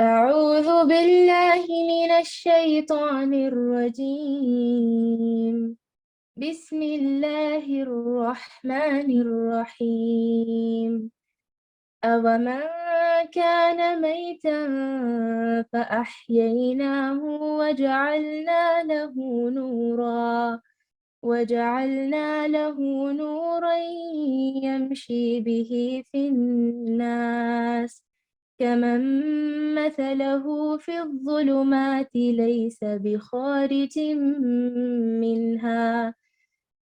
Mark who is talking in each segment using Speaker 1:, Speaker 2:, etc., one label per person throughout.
Speaker 1: أعوذ بالله من الشيطان الرجيم. بسم الله الرحمن الرحيم. أومن كان ميتا فأحييناه وجعلنا له نورا يمشي به في الناس كمن مثله في الظلمات ليس بخارج منها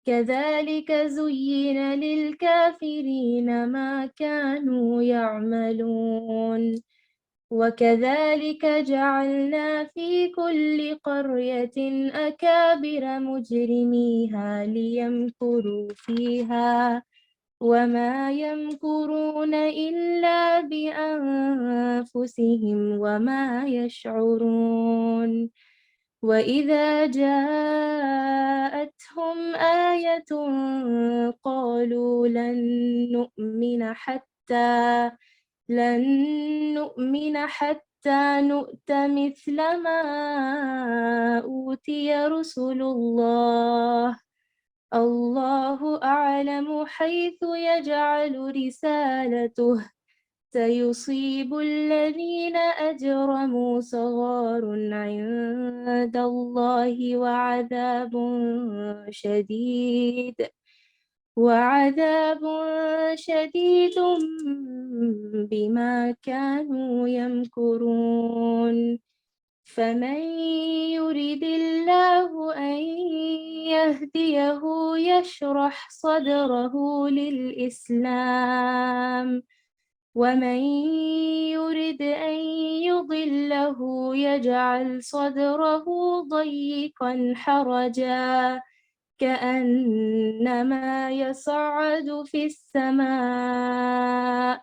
Speaker 1: كذلك زين للكافرين ما كانوا يعملون وكذلك جعلنا في كل قرية أكابر مجرميها ليمكروا فيها وما يمكرون إلا بأنفسهم وما يشعرون وإذا جاءتهم آية قالوا لن نؤمن حتى نؤت مثل ما أوتي رسل الله أعلم حيث يجعل رسالته سيصيب الذين أجرموا صغار عند الله وعذاب شديد بما كانوا يمكرون فمن يرد الله أن يهديه يشرح صدره للإسلام ومن يرد أن يضله يجعل صدره ضيقا حرجا كأنما يصعد في السماء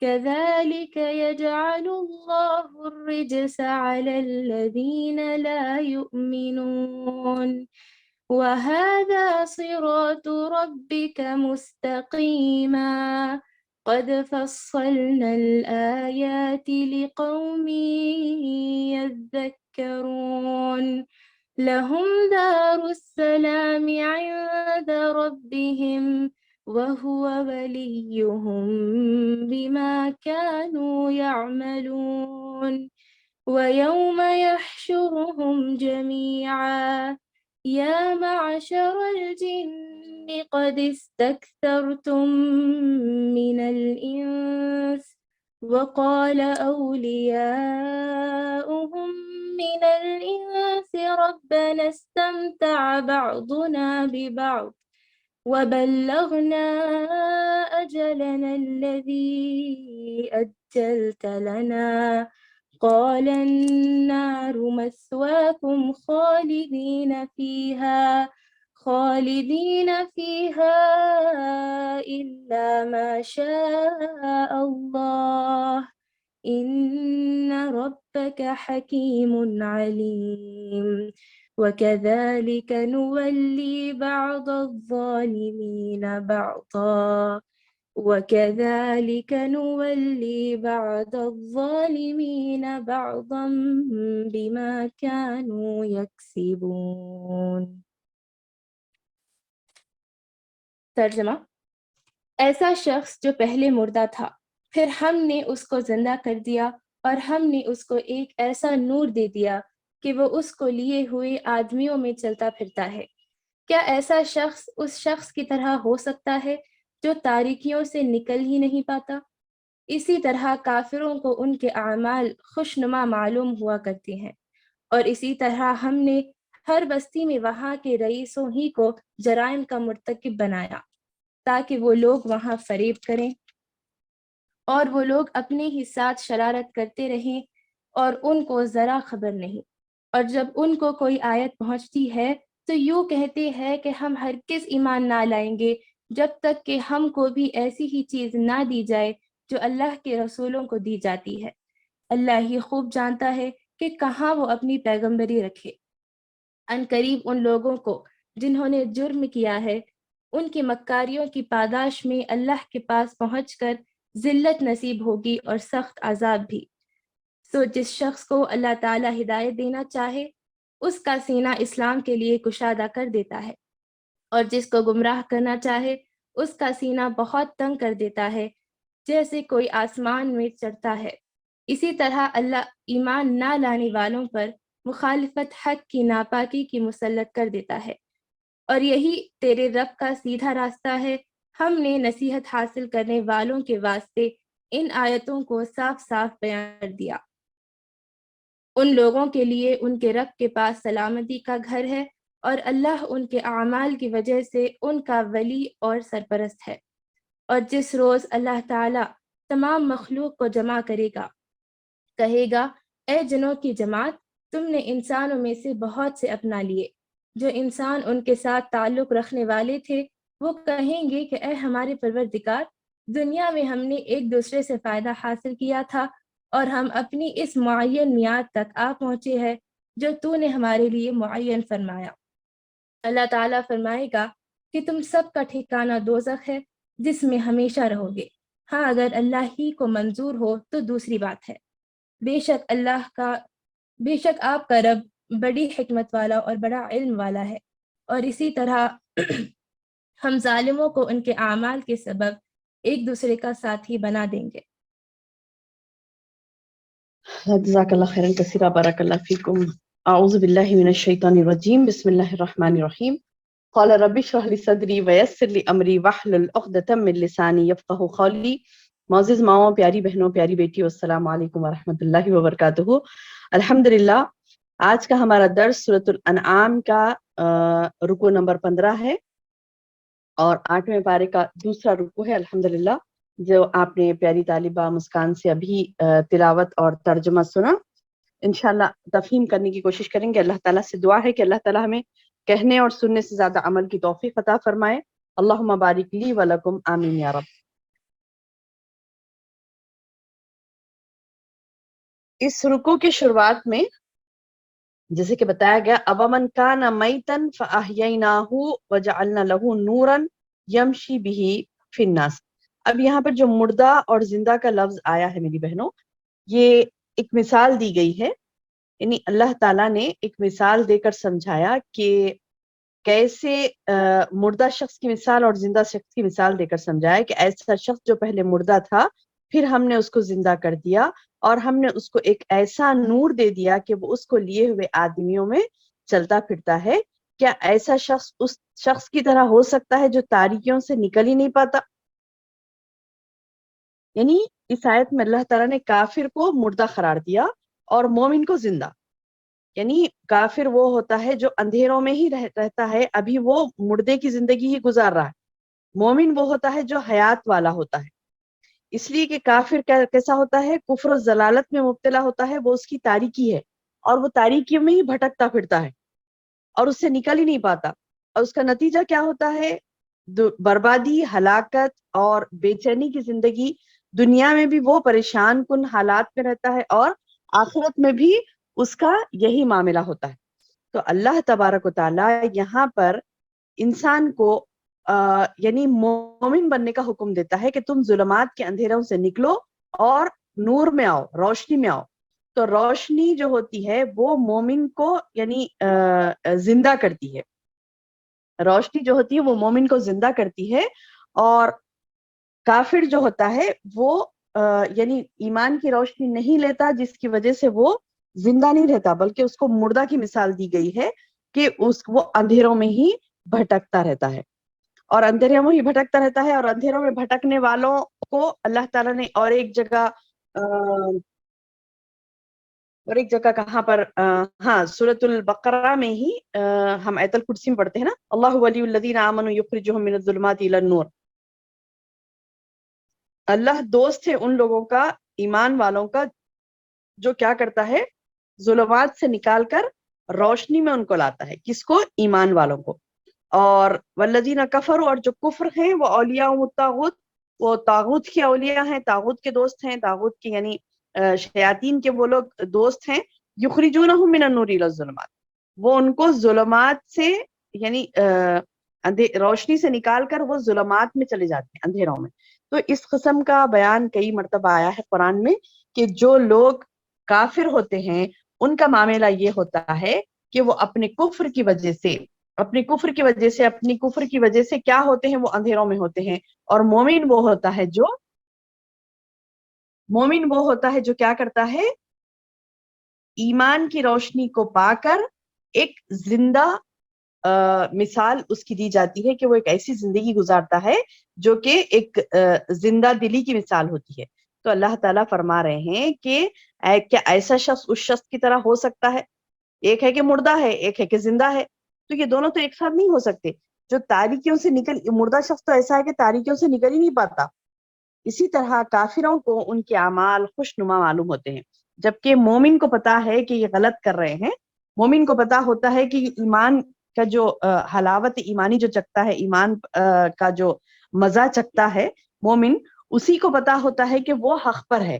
Speaker 1: كذلك يجعل الله الرجس على الذين لا يؤمنون وهذا صراط ربك مستقيما قد فصلنا الآيات لقوم يذكرون لهم دار السلام عند ربهم وهو وليهم بما كانوا يعملون ويوم يحشرهم جميعا يا معشر الجن قد استكثرتم من الإنس وقال أولياؤهم من الإنس ربنا استمتع بعضنا ببعض وبلغنا أجلنا الذي أجلت لنا قال النار مثواكم خالدين فيها إلا ما شاء الله إن ربك حكيم عليم وكذلك نولي بعض الظالمين بعضا بما كانوا يكسبون. ترجمہ: ایسا شخص جو پہلے مردہ تھا، پھر ہم نے اس کو زندہ کر دیا اور ہم نے اس کو ایک ایسا نور دے دیا کہ وہ اس کو لیے ہوئے آدمیوں میں چلتا پھرتا ہے۔ کیا ایسا شخص اس شخص کی طرح ہو سکتا ہے جو تاریکیوں سے نکل ہی نہیں پاتا؟ اسی طرح کافروں کو ان کے اعمال خوشنما معلوم ہوا کرتے ہیں، اور اسی طرح ہم نے ہر بستی میں وہاں کے رئیسوں ہی کو جرائم کا مرتکب بنایا تاکہ وہ لوگ وہاں فریب کریں اور وہ لوگ اپنے ہی ساتھ شرارت کرتے رہیں اور ان کو ذرا خبر نہیں، اور جب ان کو کوئی آیت پہنچتی ہے تو یوں کہتے ہیں کہ ہم ہرگز ایمان نہ لائیں گے جب تک کہ ہم کو بھی ایسی ہی چیز نہ دی جائے جو اللہ کے رسولوں کو دی جاتی ہے۔ اللہ ہی خوب جانتا ہے کہ کہاں وہ اپنی پیغمبری رکھے۔ ان قریب ان لوگوں کو جنہوں نے جرم کیا ہے ان کی مکاریوں کی پاداش میں اللہ کے پاس پہنچ کر ذلت نصیب ہوگی اور سخت عذاب بھی۔ تو جس شخص کو اللہ تعالیٰ ہدایت دینا چاہے اس کا سینہ اسلام کے لیے کشادہ کر دیتا ہے، اور جس کو گمراہ کرنا چاہے اس کا سینہ بہت تنگ کر دیتا ہے، جیسے کوئی آسمان میں چڑھتا ہے۔ اسی طرح اللہ ایمان نہ لانے والوں پر مخالفت حق کی ناپاکی کی مسلط کر دیتا ہے، اور یہی تیرے رب کا سیدھا راستہ ہے۔ ہم نے نصیحت حاصل کرنے والوں کے واسطے ان آیتوں کو صاف صاف بیان کر دیا۔ ان لوگوں کے لیے ان کے رب کے پاس سلامتی کا گھر ہے، اور اللہ ان کے اعمال کی وجہ سے ان کا ولی اور سرپرست ہے۔ اور جس روز اللہ تعالیٰ تمام مخلوق کو جمع کرے گا، کہے گا، اے جنوں کی جماعت، تم نے انسانوں میں سے بہت سے اپنا لیے۔ جو انسان ان کے ساتھ تعلق رکھنے والے تھے وہ کہیں گے کہ اے ہمارے پروردگار، دنیا میں ہم نے ایک دوسرے سے فائدہ حاصل کیا تھا، اور ہم اپنی اس معین میعاد تک آ پہنچے ہیں جو تو نے ہمارے لیے معین فرمایا۔ اللہ تعالیٰ فرمائے گا کہ تم سب کا ٹھکانہ دوزخ ہے جس میں ہمیشہ رہو گے۔ ہاں، اگر اللہ ہی کو منظور ہو تو دوسری بات ہے۔ بے شک آپ کا رب بڑی حکمت والا اور بڑا علم والا ہے۔ اور اسی طرح ہم ظالموں کو ان کے اعمال کے سبب ایک دوسرے کا ساتھی بنا دیں گے۔
Speaker 2: جزاک اللہ خیرا کثیرا، بارک اللہ فیکم۔ اعوذ باللہ من الشیطان الرجیم، بسم اللہ الرحمن الرحیم۔ قال رب اشرح لي صدری ویسر لي امری واحلل عقدۃ من لسانی یفقہوا قولی۔ معزز ماؤں، پیاری بہنوں، پیاری بیٹیوں، السلام علیکم ورحمۃ اللہ وبرکاتہ۔ الحمدللہ، آج کا ہمارا درس سورۃ الانعام کا رکوع نمبر 15 ہے، اور 8ویں پارے کا دوسرا رکوع ہے الحمدللہ، جو آپ نے پیاری طالبہ مسکان سے ابھی تلاوت اور ترجمہ سنا۔ انشاءاللہ تفہیم کرنے کی کوشش کریں گے۔ اللہ تعالیٰ سے دعا ہے کہ اللہ تعالیٰ ہمیں کہنے اور سننے سے زیادہ عمل کی توفیق عطا فرمائے۔ اللہم بارک لی ولکم، آمین یا رب۔ اس رکوع کی شروعات میں جیسے کہ بتایا گیا، اومن کان میتن فاحییناہ وجعلنا لہ نورا یمشی بہ فی الناس۔ اب یہاں پر جو مردہ اور زندہ کا لفظ آیا ہے میری بہنوں، یہ ایک مثال دی گئی ہے، یعنی اللہ تعالیٰ نے ایک مثال دے کر سمجھایا کہ کیسے مردہ شخص کی مثال اور زندہ شخص کی مثال دے کر سمجھایا کہ ایسا شخص جو پہلے مردہ تھا، پھر ہم نے اس کو زندہ کر دیا، اور ہم نے اس کو ایک ایسا نور دے دیا کہ وہ اس کو لیے ہوئے آدمیوں میں چلتا پھرتا ہے۔ کیا ایسا شخص اس شخص کی طرح ہو سکتا ہے جو تاریکیوں سے نکل ہی نہیں پاتا؟ یعنی اس آیت میں اللہ تعالیٰ نے کافر کو مردہ قرار دیا اور مومن کو زندہ۔ یعنی کافر وہ ہوتا ہے جو اندھیروں میں ہی رہتا ہے، ابھی وہ مردے کی زندگی ہی گزار رہا ہے۔ مومن وہ ہوتا ہے جو حیات والا ہوتا ہے، اس لیے کہ کافر کیسا ہوتا ہے؟ کفر و ضلالت میں مبتلا ہوتا ہے، وہ اس کی تاریکی ہے، اور وہ تاریکیوں میں ہی بھٹکتا پھرتا ہے اور اس سے نکل ہی نہیں پاتا، اور اس کا نتیجہ کیا ہوتا ہے؟ بربادی، ہلاکت اور بے چینی کی زندگی۔ دنیا میں بھی وہ پریشان کن حالات میں رہتا ہے، اور آخرت میں بھی اس کا یہی معاملہ ہوتا ہے۔ تو اللہ تبارک و تعالیٰ یہاں پر انسان کو یعنی مومن بننے کا حکم دیتا ہے کہ تم ظلمات کے اندھیروں سے نکلو اور نور میں آؤ، روشنی میں آؤ۔ تو روشنی جو ہوتی ہے وہ مومن کو یعنی زندہ کرتی ہے، روشنی جو ہوتی ہے وہ مومن کو زندہ کرتی ہے، اور کافر جو ہوتا ہے وہ یعنی ایمان کی روشنی نہیں لیتا، جس کی وجہ سے وہ زندہ نہیں رہتا، بلکہ اس کو مردہ کی مثال دی گئی ہے کہ وہ اندھیروں میں ہی بھٹکتا رہتا ہے، اور اندھیروں میں ہی بھٹکتا رہتا ہے۔ اور اندھیروں میں بھٹکنے والوں کو اللہ تعالیٰ نے اور ایک جگہ کہاں پر ہاں، سورۃ البقرہ میں ہی ہم آیت الکرسی میں پڑھتے ہیں نا، اللہ ولی الذین آمنوا یخرجہم من الظلمات الی النور۔ اللہ دوست ہے ان لوگوں کا، ایمان والوں کا، جو کیا کرتا ہے؟ ظلمات سے نکال کر روشنی میں ان کو لاتا ہے۔ کس کو؟ ایمان والوں کو۔ اور والذین کفروا، اور جو کفر ہیں، وہ اولیاء الطاغوت، وہ طاغوت کے اولیاء ہیں، طاغوت کے دوست ہیں، طاغوت کے یعنی شیاطین کے وہ لوگ دوست ہیں۔ یخرجونہم من النور الی الظلمات، وہ ان کو ظلمات سے یعنی روشنی سے نکال کر وہ ظلمات میں چلے جاتے ہیں، اندھیروں میں۔ تو اس قسم کا بیان کئی مرتبہ آیا ہے قرآن میں کہ جو لوگ کافر ہوتے ہیں ان کا معاملہ یہ ہوتا ہے کہ وہ اپنے کفر کی وجہ سے اپنی کفر کی وجہ سے کیا ہوتے ہیں، وہ اندھیروں میں ہوتے ہیں. اور مومن وہ ہوتا ہے جو کیا کرتا ہے، ایمان کی روشنی کو پا کر ایک زندہ مثال اس کی دی جاتی ہے کہ وہ ایک ایسی زندگی گزارتا ہے جو کہ ایک زندہ دلی کی مثال ہوتی ہے. تو اللہ تعالیٰ فرما رہے ہیں کہ کیا ایسا شخص اس شخص کی طرح ہو سکتا ہے؟ ایک ہے کہ مردہ ہے، ایک ہے کہ زندہ ہے، تو یہ دونوں تو ایک ساتھ نہیں ہو سکتے. جو تاریکیوں سے مردہ شخص تو ایسا ہے کہ تاریکیوں سے نکل ہی نہیں پاتا. اسی طرح کافروں کو ان کے اعمال خوشنما معلوم ہوتے ہیں، جبکہ مومن کو پتا ہے کہ یہ غلط کر رہے ہیں. مومن کو پتا ہوتا ہے کہ ایمان کا جو حلاوت ایمانی جو چکتا ہے، ایمان کا جو مزہ چکتا ہے مومن، اسی کو پتا ہوتا ہے کہ وہ حق پر ہے.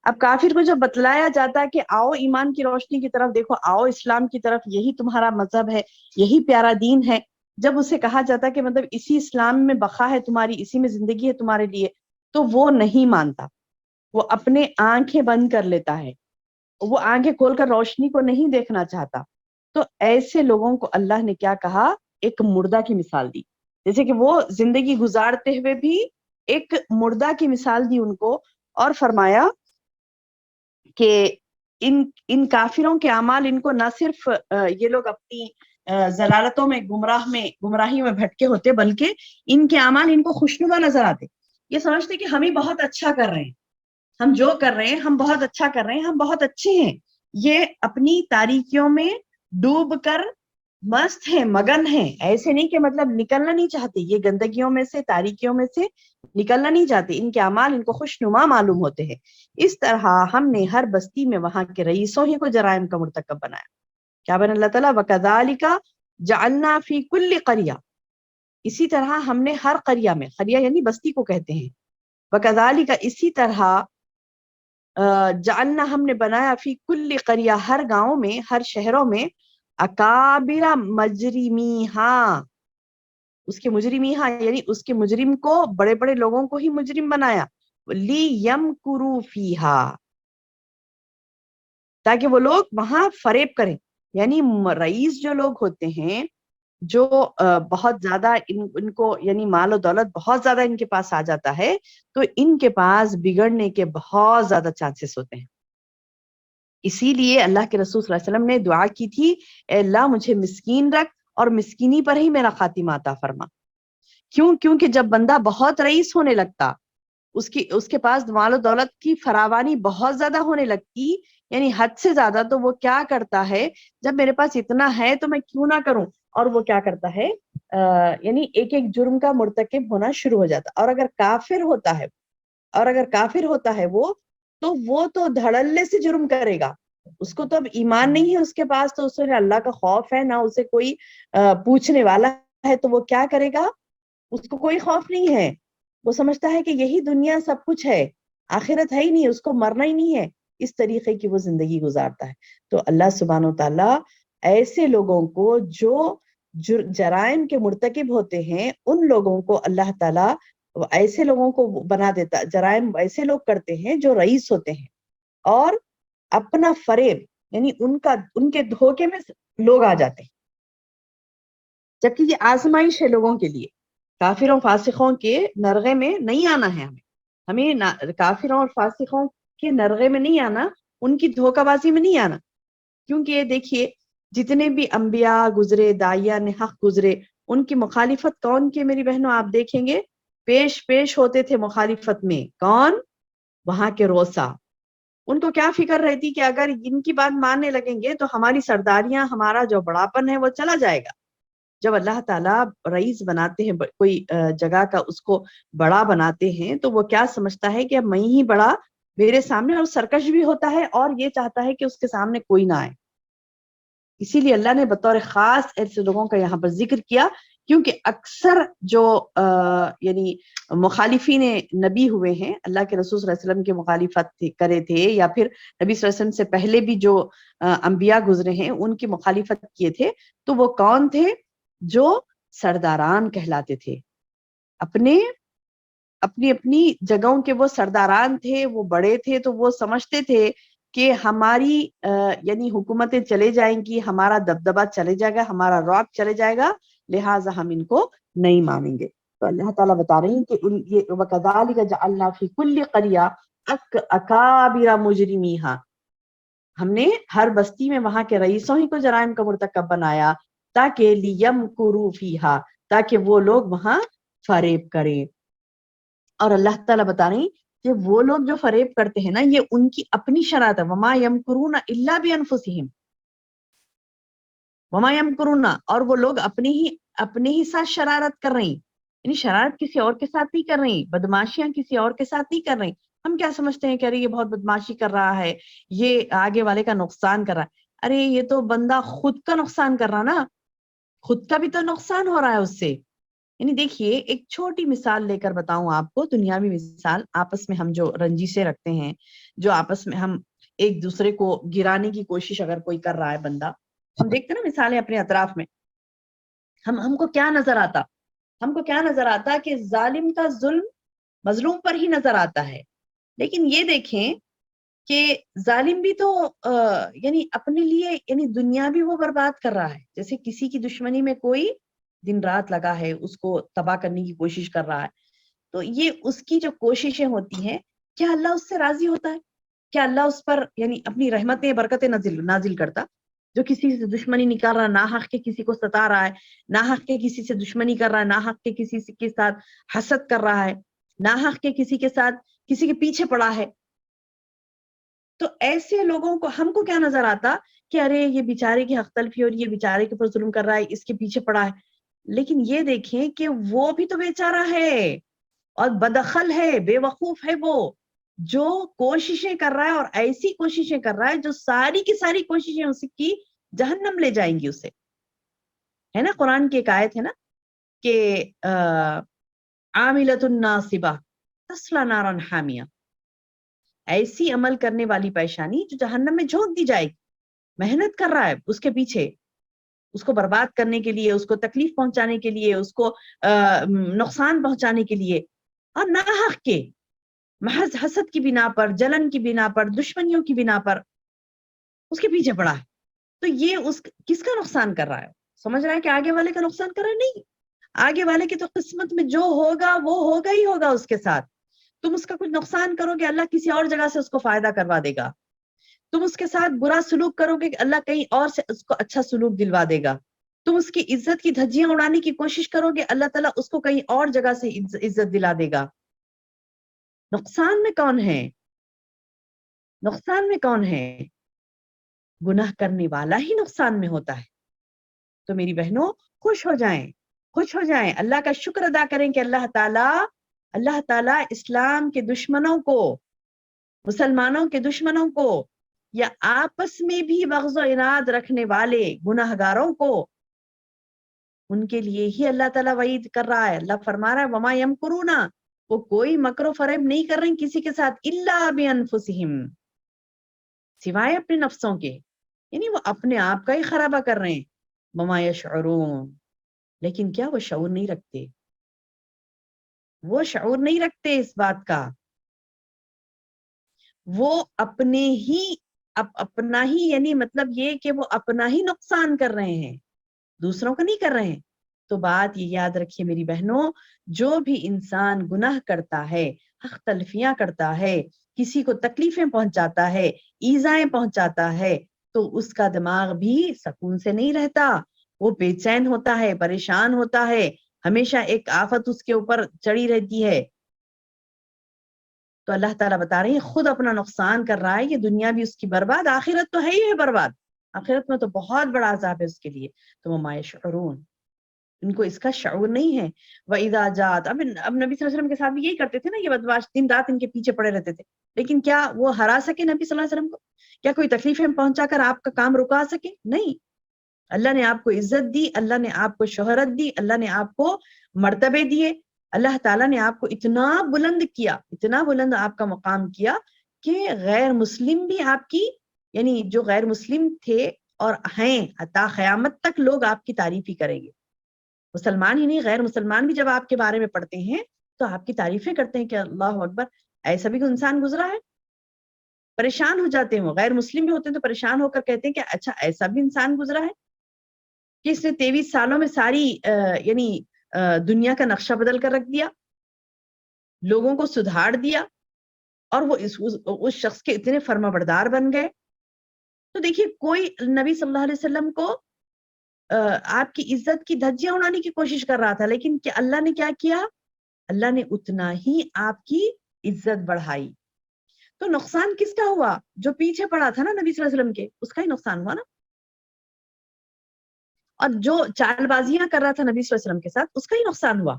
Speaker 2: اب کافر کو جب بتلایا جاتا ہے کہ آؤ ایمان کی روشنی کی طرف دیکھو، آؤ اسلام کی طرف، یہی تمہارا مذہب ہے، یہی پیارا دین ہے، جب اسے کہا جاتا ہے کہ مطلب اسی اسلام میں بقا ہے تمہاری، اسی میں زندگی ہے تمہارے لیے، تو وہ نہیں مانتا. وہ اپنے آنکھیں بند کر لیتا ہے، وہ آنکھیں کھول کر روشنی کو نہیں دیکھنا چاہتا. تو ایسے لوگوں کو اللہ نے کیا کہا، ایک مردہ کی مثال دی. جیسے کہ وہ زندگی گزارتے ہوئے بھی ایک مردہ کی مثال دی ان کو، اور فرمایا کہ ان کافروں کے اعمال ان کو نہ صرف یہ لوگ اپنی ضلالتوں میں گمراہی میں بھٹکے ہوتے، بلکہ ان کے اعمال ان کو خوشنما نظر آتے. یہ سمجھتے کہ ہم ہی بہت اچھا کر رہے ہیں، ہم جو کر رہے ہیں ہم بہت اچھا کر رہے ہیں، ہم بہت اچھے ہیں. یہ اپنی تاریکیوں میں ڈوب کر مست ہیں، مگن ہیں. ایسے نہیں کہ مطلب نکلنا نہیں چاہتے، یہ گندگیوں میں سے، تاریکیوں میں سے نکلنا نہیں چاہتے. ان کے اعمال ان کو خوشنما معلوم ہوتے ہیں. اس طرح ہم نے ہر بستی میں وہاں کے رئیسوں ہی کو جرائم کا مرتکب بنایا. کیا بنا اللہ تعالیٰ، وَكَذَلِكَ جَعَلْنَا فِي كُلِّ قَرْيَةٍ، اسی طرح ہم نے ہر قریہ میں، قریہ یعنی بستی کو کہتے ہیں، وَكَذَلِكَ اسی طرح جعلنا ہم نے بنایا، فی کل قریہ ہر گاؤں میں، ہر شہروں میں، اکابر مجرمیہا، اس کے مجرمیہا یعنی اس کے مجرم کو، بڑے بڑے لوگوں کو ہی مجرم بنایا. لیمکروا فیہا، تاکہ وہ لوگ وہاں فریب کریں. یعنی رئیس جو لوگ ہوتے ہیں، جو بہت زیادہ ان کو یعنی مال و دولت بہت زیادہ ان کے پاس آ جاتا ہے، تو ان کے پاس بگڑنے کے بہت زیادہ چانسز ہوتے ہیں. اسی لیے اللہ کے رسول صلی اللہ علیہ وسلم نے دعا کی تھی، اے اللہ مجھے مسکین رکھ اور مسکینی پر ہی میرا خاتمہ عطا فرما. کیونکہ جب بندہ بہت رئیس ہونے لگتا، اس کے پاس مال و دولت کی فراوانی بہت زیادہ ہونے لگتی، یعنی حد سے زیادہ، تو وہ کیا کرتا ہے، جب میرے پاس اتنا ہے تو میں کیوں نہ کروں، اور وہ کیا کرتا ہے، یعنی ایک ایک جرم کا مرتکب ہونا شروع ہو جاتا. اور اگر کافر ہوتا ہے وہ تو دھڑلے سے جرم کرے گا. اس کو تو اب ایمان نہیں ہے اس کے پاس، تو اس نے اللہ کا خوف ہے، نہ اسے کوئی پوچھنے والا ہے، تو وہ کیا کرے گا، اس کو کوئی خوف نہیں ہے. وہ سمجھتا ہے کہ یہی دنیا سب کچھ ہے، آخرت ہے ہی نہیں، اس کو مرنا ہی نہیں ہے. اس طریقے کی وہ زندگی گزارتا ہے. تو اللہ سبحانہ وتعالیٰ ایسے لوگوں کو جو جرائم کے مرتکب ہوتے ہیں، ان لوگوں کو اللہ تعالیٰ ایسے لوگوں کو بنا دیتا. جرائم ایسے لوگ کرتے ہیں جو رئیس ہوتے ہیں، اور اپنا فریب یعنی ان کے دھوکے میں لوگ آ جاتے ہیں. جبکہ یہ آزمائش ہے لوگوں کے لیے. کافروں فاسقوں کے نرغے میں نہیں آنا ہے ہمیں کافروں اور فاسقوں کے نرغے میں نہیں آنا، ان کی دھوکہ بازی میں نہیں آنا. کیونکہ یہ دیکھیے، جتنے بھی انبیاء گزرے، داعیان حق گزرے، ان کی مخالفت کون کی میری بہنوں آپ دیکھیں گے، پیش ہوتے تھے مخالفت میں. کون؟ وہاں کے روسا. ان کو کیا فکر رہتی کہ اگر ان کی بات ماننے لگیں گے تو ہماری سرداریاں، ہمارا جو بڑاپن ہے وہ چلا جائے گا. جب اللہ تعالیٰ رئیس بناتے ہیں کوئی جگہ کا، اس کو بڑا بناتے ہیں، تو وہ کیا سمجھتا ہے کہ اب میں ہی بڑا، میرے سامنے، اور سرکش بھی ہوتا ہے، اور یہ چاہتا ہے کہ اس کے سامنے کوئی نہ آئے. اسی لیے اللہ نے بطور خاص ایسے لوگوں کا یہاں پر ذکر کیا، کیونکہ اکثر جو یعنی مخالفین نبی ہوئے ہیں، اللہ کے رسول صلی اللہ علیہ وسلم کے مخالفت کرے تھے، یا پھر نبی صلی اللہ علیہ وسلم سے پہلے بھی جو انبیاء گزرے ہیں ان کی مخالفت کیے تھے، تو وہ کون تھے؟ جو سرداران کہلاتے تھے. اپنی جگہوں کے وہ سرداران تھے، وہ بڑے تھے، تو وہ سمجھتے تھے کہ ہماری یعنی حکومتیں چلے جائیں گی، ہمارا دبدبہ چلے جائے گا، ہمارا رعب چلے جائے گا، لہٰذا ہم ان کو نہیں مانیں گے. تو اللہ تعالیٰ بتا رہے ہیں کہ یہ وَكَذَلِكَ جَعَلْنَا فِي كُلِّ قَرْيَةٍ أَكَابِرَ مُجْرِمِيهَا، ہم نے ہر بستی میں وہاں کے رئیسوں ہی کو جرائم کا مرتکب بنایا تاکہ لِيَمْكُرُوا فِيهَا، تاکہ وہ لوگ وہاں فریب کریں. اور اللہ تعالیٰ بتا رہے ہیں کہ وہ لوگ جو فریب کرتے ہیں نا، یہ ان کی اپنی شرارت ہے. وما یمکرون الا بانفسہم، وما یمکرون، اور وہ لوگ اپنے ہی ساتھ شرارت کر رہے ہیں. یعنی شرارت کسی اور کے ساتھ نہیں کر رہے ہیں، بدماشیاں کسی اور کے ساتھ نہیں کر رہے ہیں. ہم کیا سمجھتے ہیں کہ ارے یہ بہت بدماشی کر رہا ہے، یہ آگے والے کا نقصان کر رہا ہے. ارے یہ تو بندہ خود کا نقصان کر رہا نا، خود کا بھی تو نقصان ہو رہا ہے اس سے. یعنی دیکھیے، ایک چھوٹی مثال لے کر بتاؤں آپ کو، دنیاوی مثال. آپس میں ہم جو رنجشیں رکھتے ہیں، جو آپس میں ہم ایک دوسرے کو گرانے کی کوشش اگر کوئی کر رہا ہے بندہ، ہم دیکھتے ہیں نا مثالیں اپنے اطراف میں، ہم کو کیا نظر آتا؟ ہم کو کیا نظر آتا کہ ظالم کا ظلم مظلوم پر ہی نظر آتا ہے. لیکن یہ دیکھیں کہ ظالم بھی تو یعنی اپنے لیے یعنی دنیا بھی وہ برباد کر رہا ہے. جیسے کسی کی دشمنی میں کوئی دن رات لگا ہے، اس کو تباہ کرنے کی کوشش کر رہا ہے، تو یہ اس کی جو کوششیں ہوتی ہیں، کیا اللہ اس سے راضی ہوتا ہے؟ کیا اللہ اس پر یعنی اپنی رحمتیں برکتیں نازل کرتا؟ جو کسی سے دشمنی نکال رہا ہے، ناحق کے کسی کو ستا رہا ہے، ناحق کے کسی سے دشمنی کر رہا ہے، ناحق کے کسی کے ساتھ حسد کر رہا ہے، ناحق کے کسی کے ساتھ کسی کے پیچھے پڑا ہے، تو ایسے لوگوں کو ہم کو کیا نظر آتا کہ ارے یہ بیچارے کی حق تلفی اور یہ بیچارے کے اوپر ظلم کر رہا ہے، اس کے پیچھے پڑا ہے. لیکن یہ دیکھیں کہ وہ بھی تو بیچارہ ہے اور بدخل ہے، بے وقوف ہے، وہ جو کوششیں کر رہا ہے اور ایسی کوششیں کر رہا ہے جو ساری کی ساری کوششیں اس کی جہنم لے جائیں گی اسے. ہے نا، قرآن کی ایک آیت ہے نا کہ عاملۃ ناصبہ تصلی نارا حامیہ، ایسی عمل کرنے والی پیشانی جو جہنم میں جھونک دی جائے گی. محنت کر رہا ہے اس کے پیچھے، اس کو برباد کرنے کے لیے، اس کو تکلیف پہنچانے کے لیے، اس کو نقصان پہنچانے کے لیے، اور ناحق کے محض حسد کی بنا پر، جلن کی بنا پر، دشمنیوں کی بنا پر اس کے پیچھے پڑا ہے. تو یہ کس کا نقصان کر رہا ہے؟ سمجھ رہا ہے کہ آگے والے کا نقصان کر رہا ہے؟ نہیں، آگے والے کی تو قسمت میں جو ہوگا وہ ہوگا ہی ہوگا اس کے ساتھ. تم اس کا کچھ نقصان کرو گے، اللہ کسی اور جگہ سے اس کو فائدہ کروا دے گا. تم اس کے ساتھ برا سلوک کرو گے، اللہ کہیں اور سے اس کو اچھا سلوک دلوا دے گا. تم اس کی عزت کی دھجیاں اڑانے کی کوشش کرو گے، اللہ تعالیٰ اس کو کہیں اور جگہ سے عزت دلا دے گا. نقصان میں کون ہے؟ نقصان میں کون ہے؟ گناہ کرنے والا ہی نقصان میں ہوتا ہے. تو میری بہنوں، خوش ہو جائیں، خوش ہو جائیں، اللہ کا شکر ادا کریں کہ اللہ تعالیٰ اسلام کے دشمنوں کو، مسلمانوں کے دشمنوں کو، یا آپس میں بھی بغض و عناد رکھنے والے گناہگاروں کو، ان کے لیے ہی اللہ تعالیٰ وعید کر رہا ہے. اللہ فرما رہا ہے وما یمکرون، وہ کوئی مکر و فریب نہیں کر رہے ہیں کسی کے ساتھ، الا بانفسہم، سوائے اپنے نفسوں کے. یعنی وہ اپنے آپ کا ہی خرابہ کر رہے ہیں. وما یشعرون، لیکن کیا وہ شعور نہیں رکھتے؟ وہ شعور نہیں رکھتے اس بات کا. وہ اپنے ہی اپنا ہی یعنی مطلب یہ کہ وہ اپنا ہی نقصان کر رہے ہیں، دوسروں کا نہیں کر رہے ہیں. تو بات یہ یاد رکھیے میری بہنوں، جو بھی انسان گناہ کرتا ہے، حق تلفیاں کرتا ہے، کسی کو تکلیفیں پہنچاتا ہے، ایذائیں پہنچاتا ہے، تو اس کا دماغ بھی سکون سے نہیں رہتا. وہ بے چین ہوتا ہے، پریشان ہوتا ہے، ہمیشہ ایک آفت اس کے اوپر چڑھی رہتی ہے. تو اللہ تعالیٰ بتا رہے ہیں خود اپنا نقصان کر رہا ہے. یہ دنیا بھی اس کی برباد، آخرت تو ہے ہی ہے برباد، آخرت میں تو بہت بڑا عذاب ہے اس کے لیے. تو وہ ما یشعرون، ان کو اس کا شعور نہیں ہے. وَإِذَا جَاءَتْ، اب نبی صلی اللہ علیہ وسلم کے ساتھ بھی یہی کرتے تھے نا، یہ بدماش دن رات ان کے پیچھے پڑے رہتے تھے. لیکن کیا وہ ہرا سکے نبی صلی اللہ علیہ وسلم کو؟ کیا کوئی تکلیفیں پہنچا کر آپ کا کام رکا سکے؟ نہیں. اللہ نے آپ کو عزت دی، اللہ نے آپ کو شہرت دی، اللہ نے آپ کو مرتبے دیے، اللہ تعالیٰ نے آپ کو اتنا بلند کیا، اتنا بلند آپ کا مقام کیا کہ غیر مسلم بھی آپ کی، یعنی جو غیر مسلم تھے اور ہیں عطا قیامت تک لوگ آپ کی تعریف ہی کریں گے. مسلمان ہی نہیں، غیر مسلمان بھی جب آپ کے بارے میں پڑھتے ہیں تو آپ کی تعریفیں کرتے ہیں کہ اللہ اکبر، ایسا بھی کوئی انسان گزرا ہے. پریشان ہو جاتے ہیں، وہ غیر مسلم بھی ہوتے ہیں تو پریشان ہو کر کہتے ہیں کہ اچھا ایسا بھی انسان گزرا ہے کہ اس نے 23 سالوں میں ساری یعنی دنیا کا نقشہ بدل کر رکھ دیا، لوگوں کو سدھار دیا، اور وہ اس شخص کے اتنے فرما بردار بن گئے۔ تو دیکھیے کوئی نبی صلی اللہ علیہ وسلم کو آپ کی عزت کی دھجیاں اڑانے کی کوشش کر رہا تھا، لیکن کہ اللہ نے کیا کیا؟ اللہ نے اتنا ہی آپ کی عزت بڑھائی۔ تو نقصان کس کا ہوا؟ جو پیچھے پڑا تھا نا نبی صلی اللہ علیہ وسلم کے، اس کا ہی نقصان ہوا نا۔ اور جو چال بازیاں کر رہا تھا نبی صلی اللہ علیہ وسلم کے ساتھ، اس کا ہی نقصان ہوا۔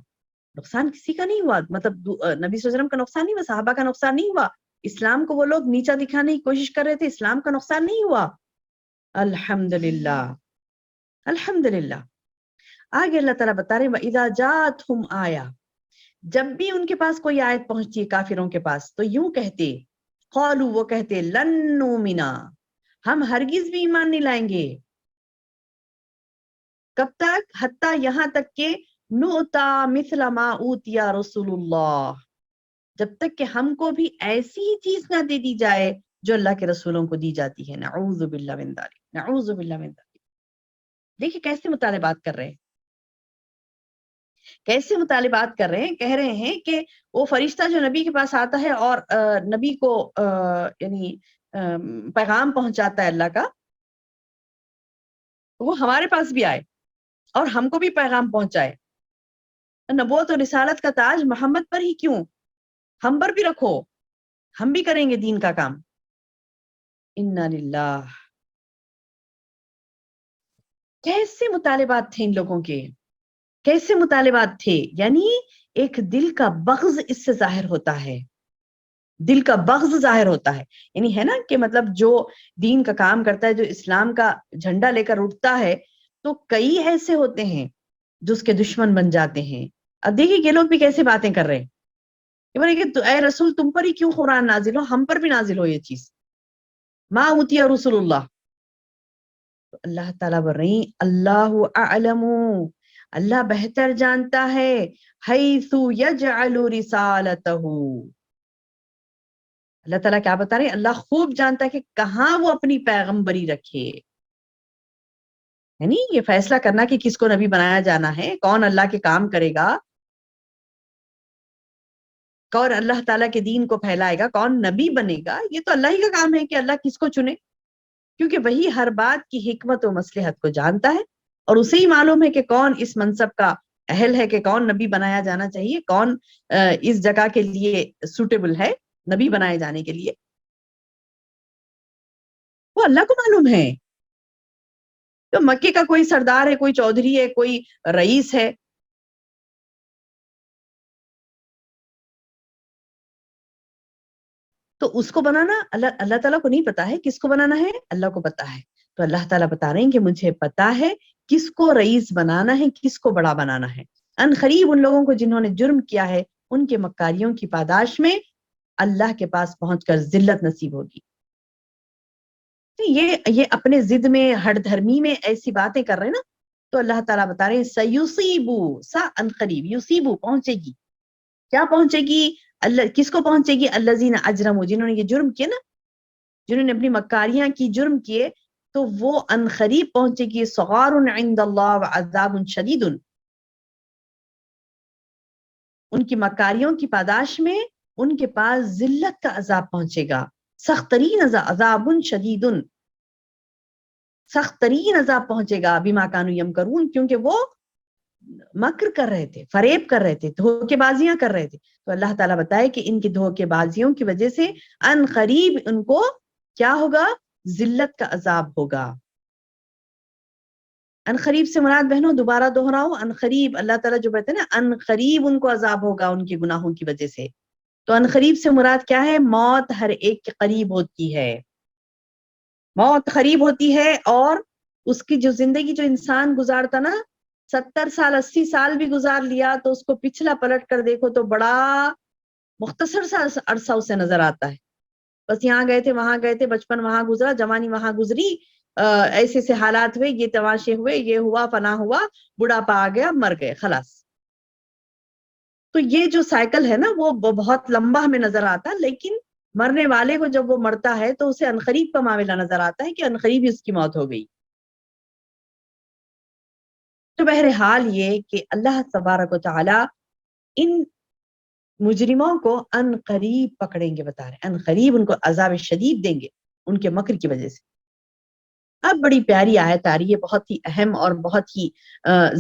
Speaker 2: نقصان کسی کا نہیں ہوا، مطلب نبی صلی اللہ علیہ وسلم کا نقصان نہیں ہوا، صحابہ کا نقصان نہیں ہوا، اسلام کو وہ لوگ نیچا دکھانے کی کوشش کر رہے تھے، اسلام کا نقصان نہیں ہوا۔ الحمدللہ، الحمدللہ۔ آگے اللہ تعالیٰ بتا رہے وَإِذَا جَاءَتْهُمْ آیَةٌ، جب بھی ان کے پاس کوئی آیت پہنچتی ہے کافروں کے پاس، تو یوں کہتے، قالوا، وہ کہتے، لن نؤمنا، ہم ہرگز بھی ایمان نہیں لائیں گے۔ کب تک؟ حتیٰ یہاں تک کہ نؤتا مثل ما اوتیا رسول اللہ، جب تک کہ ہم کو بھی ایسی ہی چیز نہ دے دی جائے جو اللہ کے رسولوں کو دی جاتی ہے۔ نعوذ باللہ من ذالک، نعوذ باللہ من ذالک۔ دیکھیں کیسے مطالبات کر رہے ہیں، کیسے مطالبات کر رہے ہیں، کہہ رہے ہیں کہ وہ فرشتہ جو نبی کے پاس آتا ہے اور نبی کو یعنی پیغام پہنچاتا ہے اللہ کا، وہ ہمارے پاس بھی آئے اور ہم کو بھی پیغام پہنچائے۔ نبوت اور رسالت کا تاج محمد پر ہی کیوں، ہم پر بھی رکھو، ہم بھی کریں گے دین کا کام۔ انا للہ۔ کیسے مطالبات تھے ان لوگوں کے، کیسے مطالبات تھے، یعنی ایک دل کا بغض اس سے ظاہر ہوتا ہے، دل کا بغض ظاہر ہوتا ہے، یعنی ہے نا کہ مطلب جو دین کا کام کرتا ہے، جو اسلام کا جھنڈا لے کر اٹھتا ہے، تو کئی ایسے ہوتے ہیں جو اس کے دشمن بن جاتے ہیں۔ اب دیکھیے یہ لوگ بھی کیسے باتیں کر رہے ہیں کہ بولے کہ اے رسول تم پر ہی کیوں قرآن نازل ہو، ہم پر بھی نازل ہو یہ چیز، ما اوتی رسول اللہ۔ تو اللہ تعالیٰ بول رہی اللہ اعلم، اللہ بہتر جانتا ہے، حیث یجعل رسالتہ، اللہ تعالیٰ کیا بتا رہے ہیں، اللہ خوب جانتا ہے کہ کہاں وہ اپنی پیغمبری رکھے، یعنی یہ فیصلہ کرنا کہ کس کو نبی بنایا جانا ہے، کون اللہ کے کام کرے گا، کون اللہ تعالیٰ کے دین کو پھیلائے گا، کون نبی بنے گا، یہ تو اللہ ہی کا کام ہے کہ اللہ کس کو چنے، کیونکہ وہی ہر بات کی حکمت و مصلحت کو جانتا ہے، اور اسے ہی معلوم ہے کہ کون اس منصب کا اہل ہے، کہ کون نبی بنایا جانا چاہیے، کون اس جگہ کے لیے سوٹیبل ہے نبی بنائے جانے کے لیے، وہ اللہ کو معلوم ہے۔ تو مکے کا کوئی سردار ہے، کوئی چودھری ہے، کوئی رئیس ہے، تو اس کو بنانا اللہ تعالیٰ کو نہیں پتا ہے، کس کو بنانا ہے، اللہ کو پتا ہے۔ تو اللہ تعالیٰ بتا رہے ہیں کہ مجھے پتا ہے کس کو رئیس بنانا ہے، کس کو بڑا بنانا ہے۔ ان قریب ان لوگوں کو جنہوں نے جرم کیا ہے، ان کے مکاریوں کی پاداش میں اللہ کے پاس پہنچ کر ذلت نصیب ہوگی۔ یہ اپنے ضد میں، ہٹ دھرمی میں ایسی باتیں کر رہے ہیں نا، تو اللہ تعالیٰ بتا رہے ہیں سیصیبو، ان قریب، یصیبو پہنچے گی، کیا پہنچے گی، اللہ کس کو پہنچے گی، الذین اجرموا، جنہوں نے یہ جرم کیے نا، جنہوں نے اپنی مکاریاں کی، جرم کیے، تو وہ ان قریب پہنچے گی، صغار عند اللہ وعذاب شدید، ان کی مکاریوں کی پاداش میں ان کے پاس ذلت کا عذاب پہنچے گا، سخت ترین عذاب شدید، سخت ترین عذاب پہنچے گا، بما کانوا یمکرون، کیونکہ وہ مکر کر رہے تھے، فریب کر رہے تھے، دھوکے بازیاں کر رہے تھے۔ تو اللہ تعالیٰ بتائے کہ ان کی دھوکے بازیوں کی وجہ سے ان قریب ان کو کیا ہوگا، ذلت کا عذاب ہوگا۔ ان قریب سے مراد بہنوں دوبارہ دہراؤ، ان قریب اللہ تعالیٰ جو کہتے ہیں نا ان قریب ان کو عذاب ہوگا ان کے گناہوں کی وجہ سے، تو ان قریب سے مراد کیا ہے، موت ہر ایک کے قریب ہوتی ہے، موت قریب ہوتی ہے، اور اس کی جو زندگی جو انسان گزارتا نا، 70 سال 80 سال بھی گزار لیا، تو اس کو پچھلا پلٹ کر دیکھو تو بڑا مختصر سا عرصہ اسے نظر آتا ہے، بس یہاں گئے تھے، وہاں گئے تھے، بچپن وہاں گزرا، جوانی وہاں گزری، ایسے سے حالات ہوئے، یہ تماشے ہوئے، یہ ہوا، فنا ہوا، بڑھاپا آ گیا، مر گئے، خلاص۔ تو یہ جو سائیکل ہے نا وہ بہت لمبا ہمیں نظر آتا، لیکن مرنے والے کو جب وہ مرتا ہے تو اسے عنقریب کا معاملہ نظر آتا ہے کہ عنقریب ہی اس کی موت ہو گئی. تو بہرحال یہ کہ اللہ تبارک و تعالی ان مجرموں کو عنقریب پکڑیں گے، بتا رہے ہیں عنقریب ان کو عذاب شدید دیں گے ان کے مکر کی وجہ سے. اب بڑی پیاری آیت آ رہی ہے، بہت ہی اہم اور بہت ہی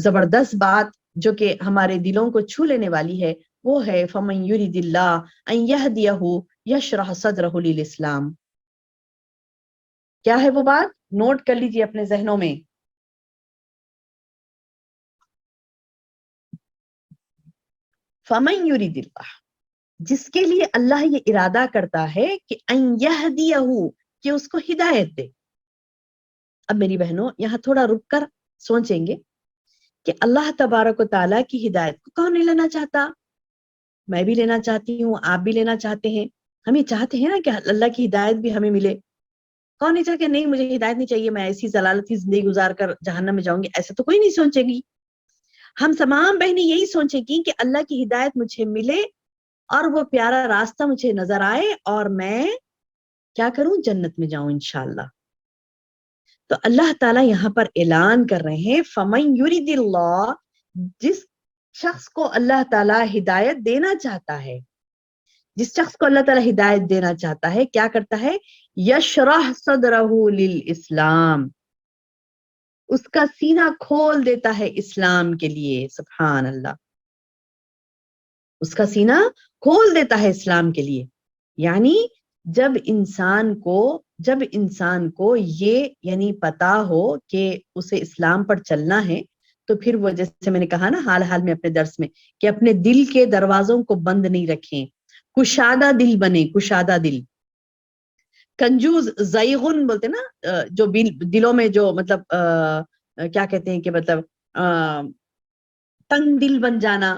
Speaker 2: زبردست بات جو کہ ہمارے دلوں کو چھو لینے والی ہے، وہ ہے فَمَن يُرِدِ اللَّهُ أَن يَهْدِيَهُ يَشْرَحْ صَدْرَهُ لِلْإِسْلَامِ. کیا ہے وہ بات؟ نوٹ کر لیجئے اپنے ذہنوں میں. فَمَن يُرِدِ اللَّهُ، جس کے لیے اللہ یہ ارادہ کرتا ہے کہ ان یہدیہ، کہ اس کو ہدایت دے. اب میری بہنوں یہاں تھوڑا رک کر سوچیں گے کہ اللہ تبارک و تعالیٰ کی ہدایت کو کون نہیں لینا چاہتا؟ میں بھی لینا چاہتی ہوں، آپ بھی لینا چاہتے ہیں. ہم یہ چاہتے ہیں نا کہ اللہ کی ہدایت بھی ہمیں ملے. کون نہیں چاہتا کہ نہیں مجھے ہدایت نہیں چاہیے، میں ایسی ضلالتی زندگی گزار کر جہنم میں جاؤں گی؟ ایسا تو کوئی نہیں سوچے گی. ہم تمام بہنیں یہی سوچیں گی کہ اللہ کی ہدایت مجھے ملے اور وہ پیارا راستہ مجھے نظر آئے اور میں کیا کروں؟ جنت میں جاؤں انشاءاللہ. تو اللہ تعالیٰ یہاں پر اعلان کر رہے ہیں فَمَن يُرِدِ اللَّهُ، جس شخص کو اللہ تعالیٰ ہدایت دینا چاہتا ہے، جس شخص کو اللہ تعالیٰ ہدایت دینا چاہتا ہے کیا کرتا ہے؟ یشرح صدرہ للاسلام، اس کا سینہ کھول دیتا ہے اسلام کے لیے. سبحان اللہ، اس کا سینہ کھول دیتا ہے اسلام کے لیے. یعنی جب انسان کو یہ یعنی پتا ہو کہ اسے اسلام پر چلنا ہے، تو پھر وہ جیسے میں نے کہا نا حال حال میں اپنے درس میں کہ اپنے دل کے دروازوں کو بند نہیں رکھیں، کشادہ دل بنے، کشادہ دل. کنجوز زیغن بولتے نا جو دلوں میں جو مطلب کیا کہتے ہیں کہ مطلب تنگ دل بن جانا،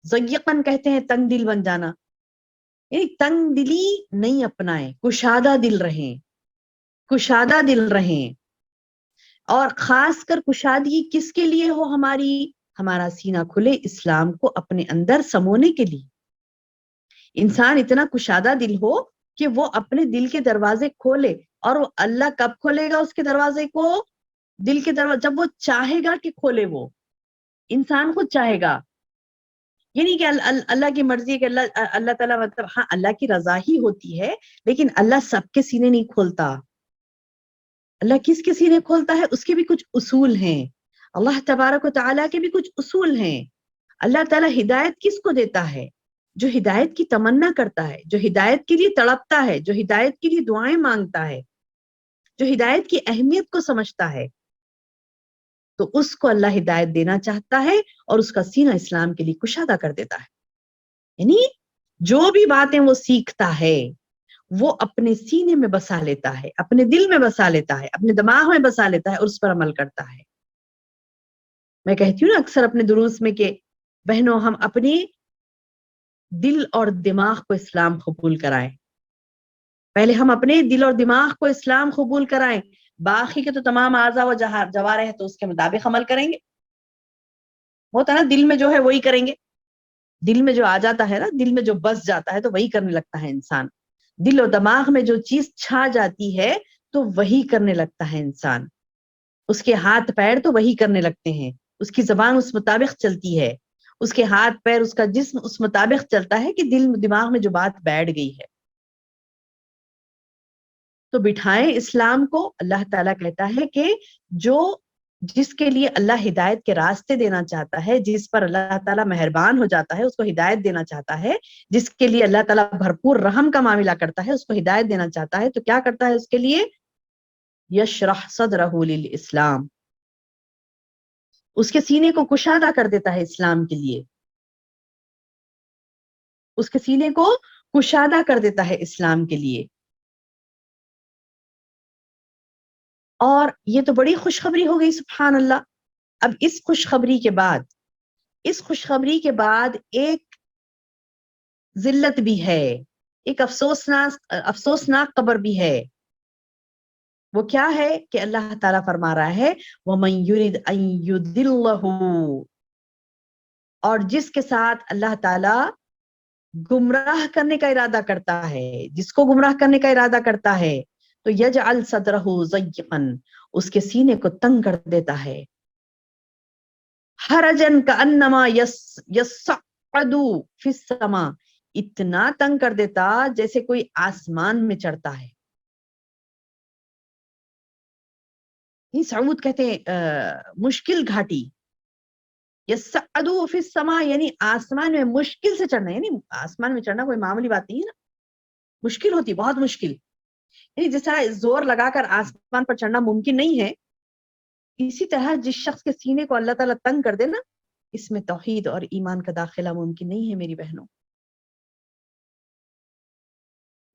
Speaker 2: زیقن کہتے ہیں تنگ دل بن جانا. یعنی تنگ دلی نہیں اپنائیں، کشادہ دل رہیں، کشادہ دل رہیں. اور خاص کر کشادگی کس کے لیے ہو؟ ہمارا سینہ کھلے اسلام کو اپنے اندر سمونے کے لیے. انسان اتنا کشادہ دل ہو کہ وہ اپنے دل کے دروازے کھولے. اور وہ اللہ کب کھولے گا اس کے دروازے کو؟ دل کے دروازے جب وہ چاہے گا کہ کھولے. وہ انسان خود چاہے گا، یعنی کہ اللہ کی مرضی ہے کہ اللہ تعالیٰ مطلب ہاں اللہ کی رضا ہی ہوتی ہے، لیکن اللہ سب کے سینے نہیں کھولتا. اللہ کس کے سینے کھولتا ہے؟ اس کے بھی کچھ اصول ہیں. اللہ تبارک و تعالیٰ کے بھی کچھ اصول ہیں. اللہ تعالیٰ ہدایت کس کو دیتا ہے؟ جو ہدایت کی تمنا کرتا ہے، جو ہدایت کے لیے تڑپتا ہے، جو ہدایت کے لیے دعائیں مانگتا ہے، جو ہدایت کی اہمیت کو سمجھتا ہے، تو اس کو اللہ ہدایت دینا چاہتا ہے اور اس کا سینہ اسلام کے لیے کشادہ کر دیتا ہے. یعنی جو بھی باتیں وہ سیکھتا ہے وہ اپنے سینے میں بسا لیتا ہے، اپنے دل میں بسا لیتا ہے، اپنے دماغ میں بسا لیتا ہے اور اس پر عمل کرتا ہے. میں کہتی ہوں نا اکثر اپنے دروس میں کہ بہنوں ہم اپنے دل اور دماغ کو اسلام قبول کرائیں. پہلے ہم اپنے دل اور دماغ کو اسلام قبول کرائیں، باقی کے تو تمام اعضاء و جوارح ہے تو اس کے مطابق عمل کریں گے. ہوتا نا دل میں جو ہے وہی کریں گے، دل میں جو آ جاتا ہے نا، دل میں جو بس جاتا ہے تو وہی کرنے لگتا ہے انسان. دل و دماغ میں جو چیز چھا جاتی ہے تو وہی کرنے لگتا ہے انسان. اس کے ہاتھ پیر تو وہی کرنے لگتے ہیں، اس کی زبان اس مطابق چلتی ہے، اس کے ہاتھ پیر اس کا جسم اس مطابق چلتا ہے کہ دل دماغ میں جو بات بیٹھ گئی ہے. تو بٹھائیں اسلام کو. اللہ تعالیٰ کہتا ہے کہ جس کے لیے اللہ ہدایت کے راستے دینا چاہتا ہے، جس پر اللہ تعالیٰ مہربان ہو جاتا ہے، اس کو ہدایت دینا چاہتا ہے، جس کے لیے اللہ تعالیٰ بھرپور رحم کا معاملہ کرتا ہے، اس کو ہدایت دینا چاہتا ہے، تو کیا کرتا ہے اس کے لیے؟ یشرح صدرہ للاسلام، اس کے سینے کو کشادہ کر دیتا ہے اسلام کے لیے، اس کے سینے کو کشادہ کر دیتا ہے اسلام کے لیے. اور یہ تو بڑی خوشخبری ہو گئی سبحان اللہ. اب اس خوشخبری کے بعد ایک ذلت بھی ہے، ایک افسوسناک خبر بھی ہے. وہ کیا ہے کہ اللہ تعالیٰ فرما رہا ہے وَمَن يُرِدْ أَن يُضِلَّهُ، اور جس کے ساتھ اللہ تعالیٰ گمراہ کرنے کا ارادہ کرتا ہے، جس کو گمراہ کرنے کا ارادہ کرتا ہے تو یجعل صدرہ ضیقا، اس کے سینے کو تنگ کر دیتا ہے، حرجن کانما یصعد فی السماء، اتنا تنگ کر دیتا جیسے کوئی آسمان میں چڑھتا ہے. یہ سعود کہتے ہیں مشکل گھاٹی، یصعد فی السماء یعنی آسمان میں مشکل سے چڑھنا، یعنی آسمان میں چڑھنا کوئی معمولی بات نہیں ہے نا، مشکل ہوتی، بہت مشکل. یعنی جس طرح زور لگا کر آسمان پر چڑھنا ممکن نہیں ہے، اسی طرح جس شخص کے سینے کو اللہ تعالیٰ تنگ کر دے نا، اس میں توحید اور ایمان کا داخلہ ممکن نہیں ہے میری بہنوں،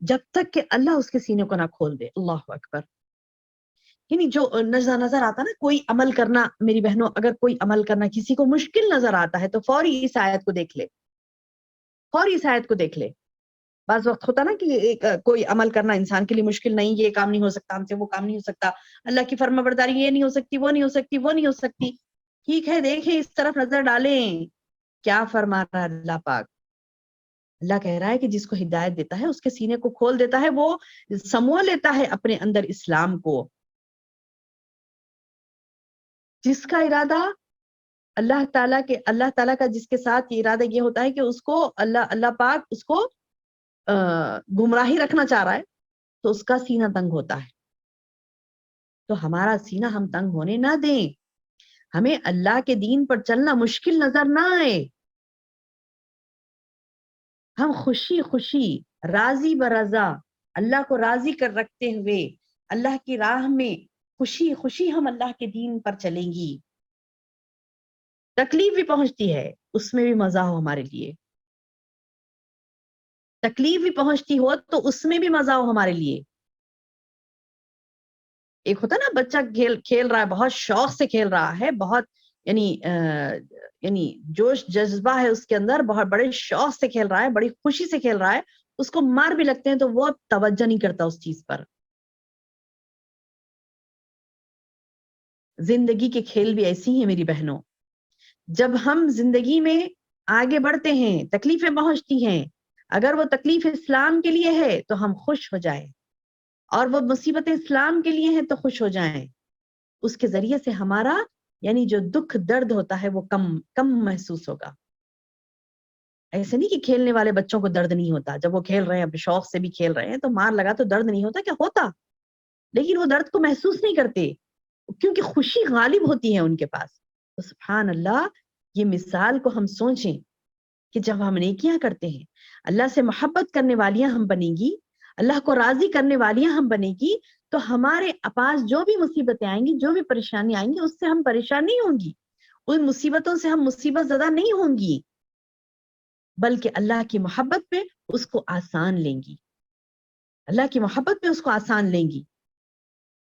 Speaker 2: جب تک کہ اللہ اس کے سینے کو نہ کھول دے. اللہ اکبر. یعنی جو نظر آتا نا کوئی عمل کرنا، میری بہنوں اگر کوئی عمل کرنا کسی کو مشکل نظر آتا ہے تو فوری اس آیت کو دیکھ لے، فوری اس آیت کو دیکھ لے. بعض وقت ہوتا نا کہ ایک کوئی عمل کرنا انسان کے لیے مشکل، نہیں یہ کام نہیں ہو سکتا ہم سے، وہ کام نہیں ہو سکتا، اللہ کی فرما برداری یہ نہیں ہو سکتی، وہ نہیں ہو سکتی، وہ نہیں ہو سکتی. ٹھیک ہے، دیکھیں اس طرف نظر ڈالیں، کیا فرما رہا ہے اللہ پاک. اللہ کہہ رہا ہے کہ جس کو ہدایت دیتا ہے اس کے سینے کو کھول دیتا ہے، وہ سمو لیتا ہے اپنے اندر اسلام کو. جس کا ارادہ اللہ تعالیٰ کا جس کے ساتھ یہ ارادہ یہ ہوتا ہے کہ اس کو اللہ پاک اس کو گمراہی رکھنا چاہ رہا ہے تو اس کا سینہ تنگ ہوتا ہے. تو ہمارا سینہ ہم تنگ ہونے نہ دیں، ہمیں اللہ کے دین پر چلنا مشکل نظر نہ آئے، ہم خوشی خوشی راضی برضا اللہ کو راضی کر رکھتے ہوئے اللہ کی راہ میں خوشی خوشی ہم اللہ کے دین پر چلیں گی. تکلیف بھی پہنچتی ہے، اس میں بھی مزہ ہو ہمارے لیے، تکلیف بھی پہنچتی ہو تو اس میں بھی مزہ ہو ہمارے لیے. ایک ہوتا نا بچہ کھیل رہا ہے، بہت شوق سے کھیل رہا ہے، بہت یعنی جوش جذبہ ہے اس کے اندر، بہت بڑے شوق سے کھیل رہا ہے، بڑی خوشی سے کھیل رہا ہے، اس کو مار بھی لگتے ہیں تو وہ توجہ نہیں کرتا اس چیز پر. زندگی کے کھیل بھی ایسی ہیں میری بہنوں، جب ہم زندگی میں آگے بڑھتے ہیں تکلیفیں پہنچتی ہیں، اگر وہ تکلیف اسلام کے لیے ہے تو ہم خوش ہو جائیں، اور وہ مصیبتیں اسلام کے لیے ہیں تو خوش ہو جائیں. اس کے ذریعے سے ہمارا یعنی جو دکھ درد ہوتا ہے وہ کم محسوس ہوگا. ایسے نہیں کہ کھیلنے والے بچوں کو درد نہیں ہوتا، جب وہ کھیل رہے ہیں شوق سے بھی کھیل رہے ہیں تو مار لگا تو درد نہیں ہوتا، کیا ہوتا، لیکن وہ درد کو محسوس نہیں کرتے کیونکہ خوشی غالب ہوتی ہے ان کے پاس. تو سبحان اللہ، یہ مثال کو ہم سوچیں کہ جب ہم نیکیاں کرتے ہیں، اللہ سے محبت کرنے والیاں ہم بنیں گی، اللہ کو راضی کرنے والیاں ہم بنیں گی، تو ہمارے پاس جو بھی مصیبتیں آئیں گی، جو بھی پریشانی آئیں گی، اس سے ہم پریشان نہیں ہوں گی، ان مصیبتوں سے ہم مصیبت زدہ نہیں ہوں گی، بلکہ اللہ کی محبت پہ اس کو آسان لیں گی، اللہ کی محبت پہ اس کو آسان لیں گی،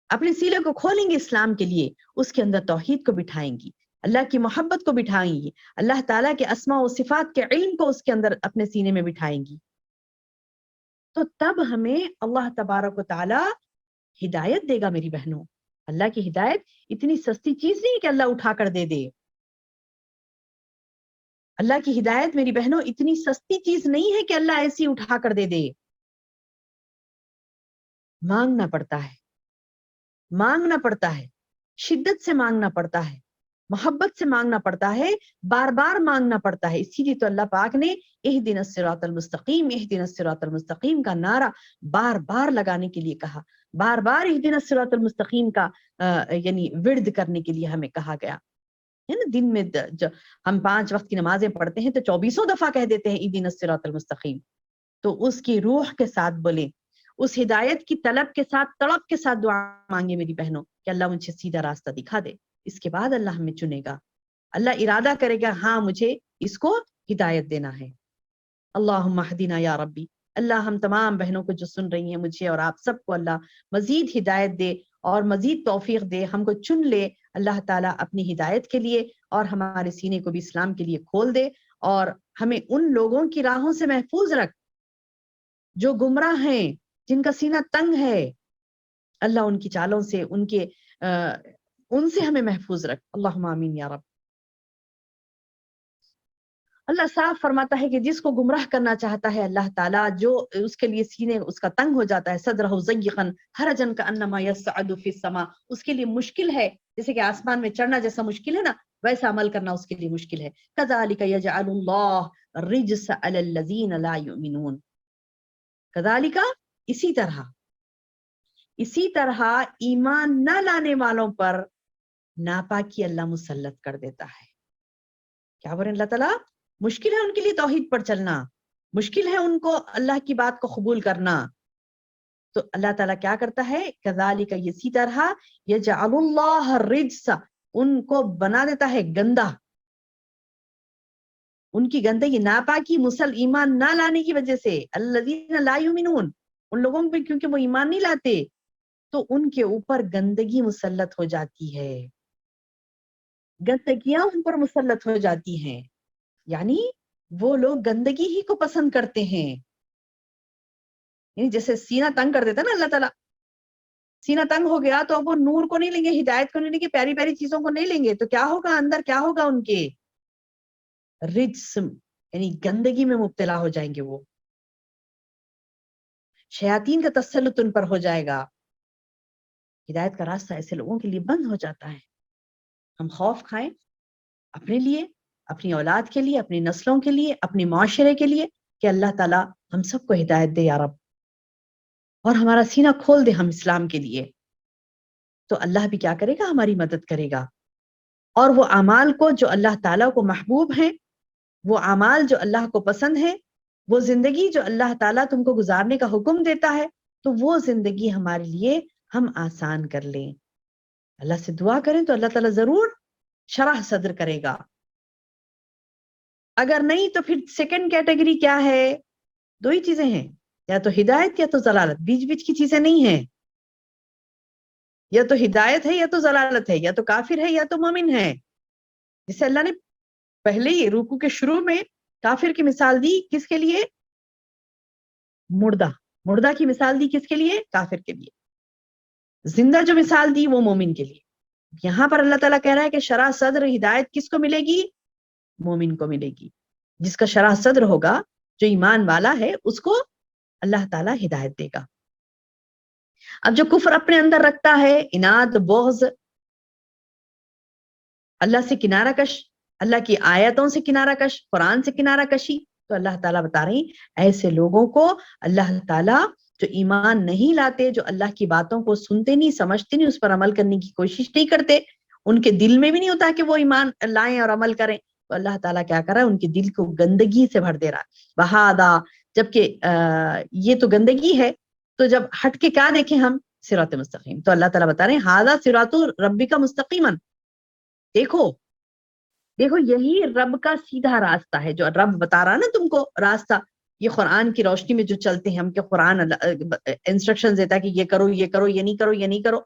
Speaker 2: اپنے سینے کو کھولیں گے اسلام کے لیے، اس کے اندر توحید کو بٹھائیں گی، اللہ کی محبت کو بٹھائیں گی، اللہ تعالیٰ کے اسماء و صفات کے علم کو اس کے اندر اپنے سینے میں بٹھائیں گی. تو تب ہمیں اللہ تبارک و تعالی ہدایت دے گا میری بہنوں. اللہ کی ہدایت اتنی سستی چیز نہیں کہ اللہ اٹھا کر دے دے. اللہ کی ہدایت میری بہنوں اتنی سستی چیز نہیں ہے کہ اللہ ایسی اٹھا کر دے دے. مانگنا پڑتا ہے، مانگنا پڑتا ہے، شدت سے مانگنا پڑتا ہے، محبت سے مانگنا پڑتا ہے، بار بار مانگنا پڑتا ہے. اسی لیے تو اللہ پاک نے اہدنا الصراط المستقیم، اہدنا الصراط المستقیم کا نعرہ بار بار لگانے کے لیے کہا، بار بار اہدنا الصراط المستقیم کا یعنی ورد کرنے کے لیے ہمیں کہا گیا ہے نا. دن میں ہم 5 وقت کی نمازیں پڑھتے ہیں تو 24 دفعہ کہہ دیتے ہیں اہدنا الصراط المستقیم. تو اس کی روح کے ساتھ بولیں، اس ہدایت کی طلب کے ساتھ، تڑپ کے ساتھ دعا مانگے میری بہنوں کہ اللہ مجھے سیدھا راستہ دکھا دے. اس کے بعد اللہ ہمیں چنے گا، اللہ ارادہ کرے گا ہاں مجھے اس کو ہدایت دینا ہے. اللہم اہدنا یا ربی. اللہ ہم تمام بہنوں کو جو سن رہی ہیں، مجھے اور آپ سب کو اللہ مزید ہدایت دے اور مزید توفیق دے، ہم کو چن لے اللہ تعالیٰ اپنی ہدایت کے لیے، اور ہمارے سینے کو بھی اسلام کے لیے کھول دے، اور ہمیں ان لوگوں کی راہوں سے محفوظ رکھ جو گمراہ ہیں، جن کا سینہ تنگ ہے. اللہ ان کی چالوں سے، ان سے ہمیں محفوظ رکھ. اللہم آمین یا رب. اللہ صاف فرماتا ہے کہ جس کو گمراہ کرنا چاہتا ہے اللہ تعالیٰ، جو اس کے لیے سینے اس کا تنگ ہو جاتا ہے، صدرہ ضیقا حرجا کانما یصعد فی السماء، اس کے لیے مشکل ہے جیسے کہ آسمان میں چڑھنا جیسا مشکل ہے نا، ویسا عمل کرنا اس کے لیے مشکل ہے. کذالک یجعل اللہ الرجس علی الذین لا یؤمنون. کذالک، اسی طرح ایمان نہ لانے والوں پر ناپاکی اللہ مسلط کر دیتا ہے. کیا بولیں اللہ تعالیٰ؟ مشکل ہے ان کے لیے توحید پر چلنا، مشکل ہے ان کو اللہ کی بات کو قبول کرنا، تو اللہ تعالیٰ کیا کرتا ہے؟ کذالک، اسی طرح یجعل اللہ الرجس، ان کو بنا دیتا ہے گندا، ان کی گندگی ناپاکی ایمان نہ لانے کی وجہ سے، الذین لا یؤمنون، ان لوگوں پہ کیونکہ وہ ایمان نہیں لاتے تو ان کے اوپر گندگی مسلط ہو جاتی ہے، گندگیاں ان پر مسلط ہو جاتی ہیں، یعنی وہ لوگ گندگی ہی کو پسند کرتے ہیں. یعنی جیسے سینہ تنگ کر دیتا نا اللہ تعالیٰ، سینہ تنگ ہو گیا تو اب وہ نور کو نہیں لیں گے، ہدایت کو نہیں لیں گے، پیاری پیاری چیزوں کو نہیں لیں گے، تو کیا ہوگا اندر؟ کیا ہوگا ان کے؟ رجس، یعنی گندگی میں مبتلا ہو جائیں گے، وہ شیاطین کا تسلط ان پر ہو جائے گا، ہدایت کا راستہ ایسے لوگوں کے لیے بند ہو جاتا ہے. ہم خوف کھائیں اپنے لیے، اپنی اولاد کے لیے، اپنی نسلوں کے لیے، اپنے معاشرے کے لیے، کہ اللہ تعالیٰ ہم سب کو ہدایت دے یا رب، اور ہمارا سینہ کھول دے ہم اسلام کے لیے، تو اللہ بھی کیا کرے گا؟ ہماری مدد کرے گا. اور وہ اعمال کو جو اللہ تعالیٰ کو محبوب ہیں، وہ اعمال جو اللہ کو پسند ہے، وہ زندگی جو اللہ تعالیٰ تم کو گزارنے کا حکم دیتا ہے، تو وہ زندگی ہمارے لیے ہم آسان کر لیں. اللہ سے دعا کریں تو اللہ تعالیٰ ضرور شرح صدر کرے گا. اگر نہیں تو پھر سیکنڈ کیٹیگری کیا ہے؟ دو ہی چیزیں ہیں، یا تو ہدایت یا تو ضلالت، بیچ بیچ کی چیزیں نہیں ہیں. یا تو ہدایت ہے یا تو ضلالت ہے، یا تو کافر ہے یا تو مومن ہے. جسے اللہ نے پہلے ہی رکوع کے شروع میں کافر کی مثال دی، کس کے لیے؟ مردہ کی مثال دی کس کے لیے؟ کافر کے لیے. زندہ جو مثال دی وہ مومن کے لیے. یہاں پر اللہ تعالیٰ کہہ رہا ہے کہ شرح صدر ہدایت کس کو ملے گی؟ مومن کو ملے گی. جس کا شرح صدر ہوگا، جو ایمان والا ہے، اس کو اللہ تعالیٰ ہدایت دے گا. اب جو کفر اپنے اندر رکھتا ہے، اناد، بغض، اللہ سے کنارہ کش، اللہ کی آیتوں سے کنارہ کش، قرآن سے کنارہ کشی، تو اللہ تعالیٰ بتا رہی ایسے لوگوں کو اللہ تعالیٰ، جو ایمان نہیں لاتے، جو اللہ کی باتوں کو سنتے نہیں، سمجھتے نہیں، اس پر عمل کرنے کی کوشش نہیں کرتے، ان کے دل میں بھی نہیں ہوتا کہ وہ ایمان لائیں اور عمل کریں، تو اللہ تعالیٰ کیا کر رہا ہے؟ ان کے دل کو گندگی سے بھر دے رہا ہے. بہادا، جبکہ یہ تو گندگی ہے، تو جب ہٹ کے کیا دیکھیں ہم؟ صراط مستقیم. تو اللہ تعالیٰ بتا رہے ہیں ہاذا صراط ربک مستقیما، دیکھو یہی رب کا سیدھا راستہ ہے، جو رب بتا رہا نا تم کو راستہ. یہ قرآن کی روشنی میں جو چلتے ہیں ہم، کہ قرآن انسٹرکشن دیتا ہے کہ یہ کرو، یہ کرو، یہ نہیں کرو، یہ نہیں کرو.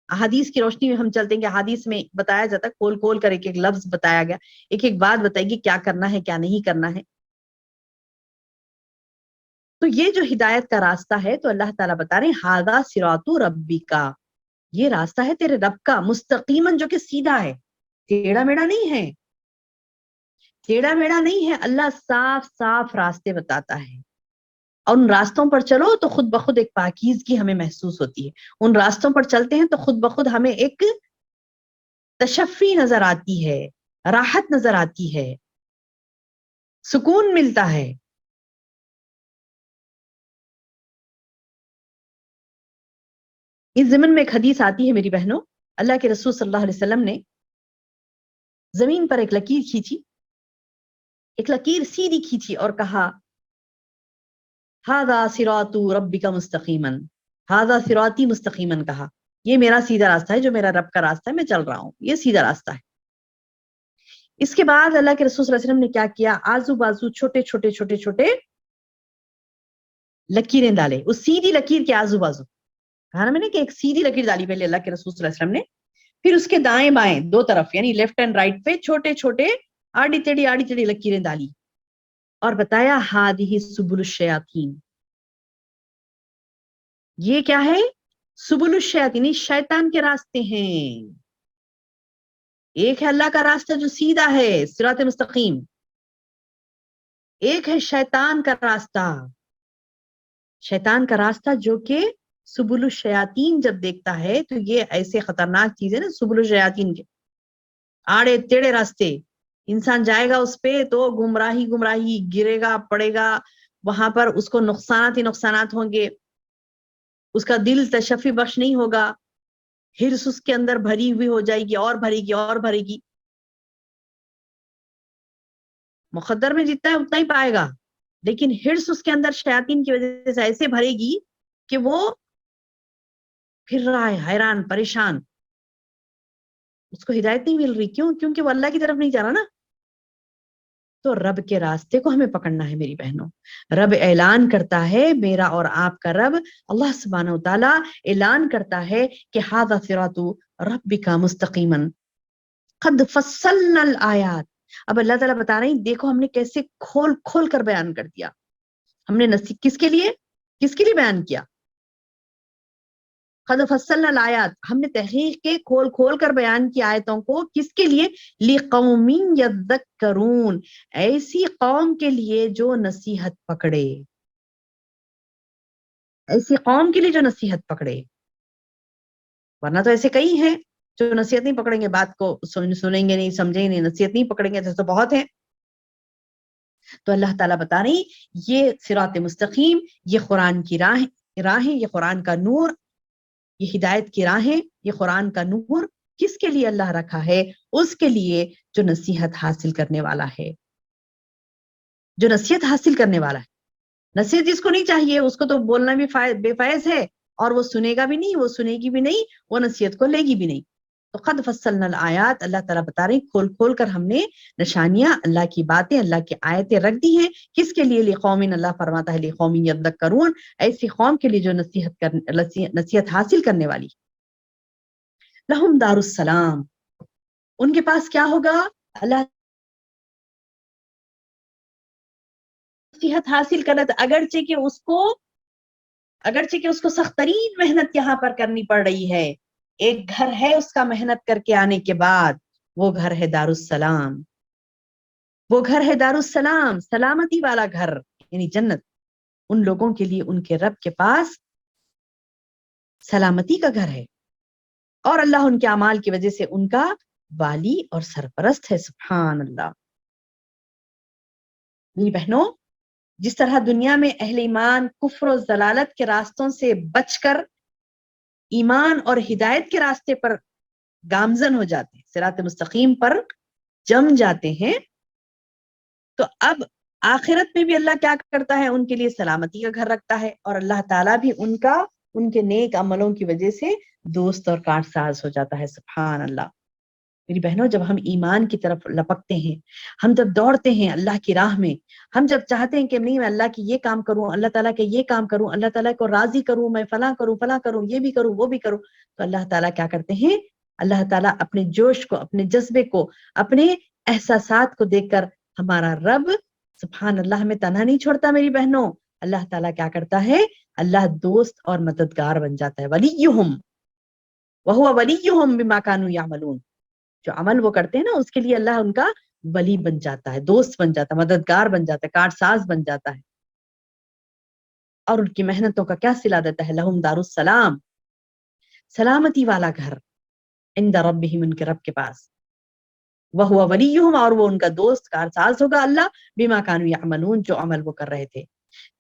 Speaker 2: احادیث کی روشنی میں ہم چلتے ہیں کہ احادیث میں بتایا جاتا ہے، کھول کھول کر ایک ایک لفظ بتایا گیا، ایک ایک بات بتائی گی کیا کرنا ہے کیا نہیں کرنا ہے. تو یہ جو ہدایت کا راستہ ہے، تو اللہ تعالیٰ بتا رہے ہیں ہاذا صراط ربک، یہ راستہ ہے تیرے رب کا، مستقیماً، جو کہ سیدھا ہے، ٹیڑھا میڑھا نہیں ہے. ٹیڑھا میڑھا نہیں ہے، اللہ صاف صاف راستے بتاتا ہے، اور ان راستوں پر چلو تو خود بخود ایک پاکیزگی ہمیں محسوس ہوتی ہے. ان راستوں پر چلتے ہیں تو خود بخود ہمیں ایک تشفی نظر آتی ہے، راحت نظر آتی ہے، سکون ملتا ہے. اس ضمن میں ایک حدیث آتی ہے میری بہنوں، اللہ کے رسول صلی اللہ علیہ وسلم نے زمین پر ایک لکیر کھینچی، ایک لکیر سیدھی کھینچی اور کہا ہاذا صراط ربک مستقیما، ہاذا صراطی مستقیما، کہا یہ میرا سیدھا راستہ ہے، جو میرا رب کا راستہ ہے، میں چل رہا ہوں، یہ سیدھا راستہ ہے. اس کے بعد اللہ کے رسول صلی اللہ علیہ وسلم نے کیا کیا؟ آزو بازو چھوٹے چھوٹے چھوٹے چھوٹے لکیریں ڈالے، اس سیدھی لکیر کے آزو بازو. کہا نا میں نے کہ ایک سیدھی لکیر ڈالی پہلے اللہ کے رسول صلی اللہ علیہ وسلم نے، پھر اس کے دائیں بائیں دو طرف، یعنی لیفٹ اینڈ رائٹ پہ چھوٹے چھوٹے آڑی ٹیڑھی لکیریں ڈالی، اور بتایا ہادہ سبل الشیاطین، یہ کیا ہے؟ سبل الشیاطین، شیطان کے راستے ہیں. ایک ہے اللہ کا راستہ جو سیدھا ہے، صراط مستقیم، ایک ہے شیطان کا راستہ، شیطان کا راستہ جو کہ سبل الشیاطین جب دیکھتا ہے تو یہ ایسے خطرناک چیز ہے نا، سبل الشیاطین کے آڑے ٹیڑے راستے، انسان جائے گا اس پہ تو گمراہی گمراہی، گرے گا پڑے گا، وہاں پر اس کو نقصانات ہی نقصانات ہوں گے، اس کا دل تشفی بخش نہیں ہوگا، ہرس اس کے اندر بھری ہوئی ہو جائے گی، اور بھرے گی اور بھرے گی، مقدر میں جتنا ہے اتنا ہی پائے گا، لیکن ہرس اس کے اندر شیاطین کی وجہ سے ایسے بھرے گی کہ وہ پھر رہا ہے حیران پریشان، اس کو ہدایت نہیں مل رہی، کیوں؟ کیونکہ وہ اللہ کی طرف نہیں جا رہا نا۔ تو رب کے راستے کو ہمیں پکڑنا ہے میری بہنوں۔ رب اعلان کرتا ہے، میرا اور آپ کا رب اللہ سبحانہ و تعالی اعلان کرتا ہے کہ ھذا صراط ربک مستقیما قد فصلنا الآیات۔ اب اللہ تعالیٰ بتا رہے ہیں دیکھو ہم نے کیسے کھول کھول کر بیان کر دیا، ہم نے کس کے لیے بیان کیا؟ قد فصلنا الآیات، ہم نے تحقیق کے کھول کھول کر بیان کی آیتوں کو، کس کے لیے؟ لقوم یذکرون، ایسی قوم کے لیے جو نصیحت پکڑے، ایسی قوم کے لیے جو نصیحت پکڑے، ورنہ تو ایسے کئی ہیں جو نصیحت نہیں پکڑیں گے، بات کو سنیں گے نہیں، سمجھیں گے نہیں، نصیحت نہیں پکڑیں گے، تو بہت ہیں۔ تو اللہ تعالیٰ بتا رہی یہ صراط مستقیم، یہ قرآن کی راہیں، یہ قرآن کا نور، یہ ہدایت کی راہیں، یہ قرآن کا نور کس کے لیے اللہ رکھا ہے؟ اس کے لیے جو نصیحت حاصل کرنے والا ہے، جو نصیحت حاصل کرنے والا ہے۔ نصیحت جس کو نہیں چاہیے اس کو تو بولنا بھی بے فائز ہے، اور وہ سنے گا بھی نہیں، وہ سنے گی بھی نہیں، وہ نصیحت کو لے گی بھی نہیں۔ تو قد فصلنا الآیات، اللہ تعالیٰ بتا رہی کھول کھول کر ہم نے نشانیاں، اللہ کی باتیں، اللہ کی آیتیں رکھ دی ہیں، کس کے لیے؟ لقوم، اللہ فرماتا ہے لقوم یذکرون، ایسی قوم کے لیے جو نصیحت حاصل کرنے والی۔ لہم دار السلام، ان کے پاس کیا ہوگا؟ اللہ نصیحت حاصل کرنا تھا، اگرچہ کہ اس کو سخت ترین محنت یہاں پر کرنی پڑ رہی ہے، ایک گھر ہے اس کا محنت کر کے آنے کے بعد، وہ گھر ہے دار السلام، وہ گھر ہے دار السلام، سلامتی والا گھر، یعنی جنت، ان لوگوں کے لیے ان کے رب کے پاس سلامتی کا گھر ہے، اور اللہ ان کے اعمال کی وجہ سے ان کا والی اور سرپرست ہے۔ سبحان اللہ۔ میری بہنوں، جس طرح دنیا میں اہل ایمان کفر و ضلالت کے راستوں سے بچ کر ایمان اور ہدایت کے راستے پر گامزن ہو جاتے ہیں، صراط مستقیم پر جم جاتے ہیں، تو اب آخرت میں بھی اللہ کیا کرتا ہے؟ ان کے لیے سلامتی کا گھر رکھتا ہے، اور اللہ تعالیٰ بھی ان کے نیک عملوں کی وجہ سے دوست اور کاٹ ساز ہو جاتا ہے۔ سبحان اللہ۔ میری بہنوں، جب ہم ایمان کی طرف لپکتے ہیں، ہم جب دوڑتے ہیں اللہ کی راہ میں، ہم جب چاہتے ہیں کہ نہیں میں اللہ کی یہ کام کروں، اللہ تعالیٰ کے یہ کام کروں، اللہ تعالیٰ کو راضی کروں، میں فلاں کروں، یہ بھی کروں، وہ بھی کروں، تو اللہ تعالیٰ کیا کرتے ہیں؟ اللہ تعالیٰ اپنے جوش کو، اپنے جذبے کو، اپنے احساسات کو دیکھ کر ہمارا رب سبحان اللہ ہمیں تنہا نہیں چھوڑتا میری بہنوں، اللہ تعالیٰ کیا کرتا ہے؟ اللہ دوست اور مددگار بن جاتا ہے، ولیہم وہو ولیہم بما کانوا یعملون، جو عمل وہ کرتے ہیں نا اس کے لیے اللہ ان کا ولی بن جاتا ہے، دوست بن جاتا ہے، مددگار بن جاتا ہے، کارڈ ساز بن جاتا ہے، اور ان کی محنتوں کا کیا صلہ دیتا ہے؟ لہم دار السلام، سلامتی والا گھر، عند ربہم، ان کے رب کے پاس، وہو ولیہم، اور وہ ان کا دوست کار ساز ہوگا اللہ، بما کانوا یعملون، جو عمل وہ کر رہے تھے۔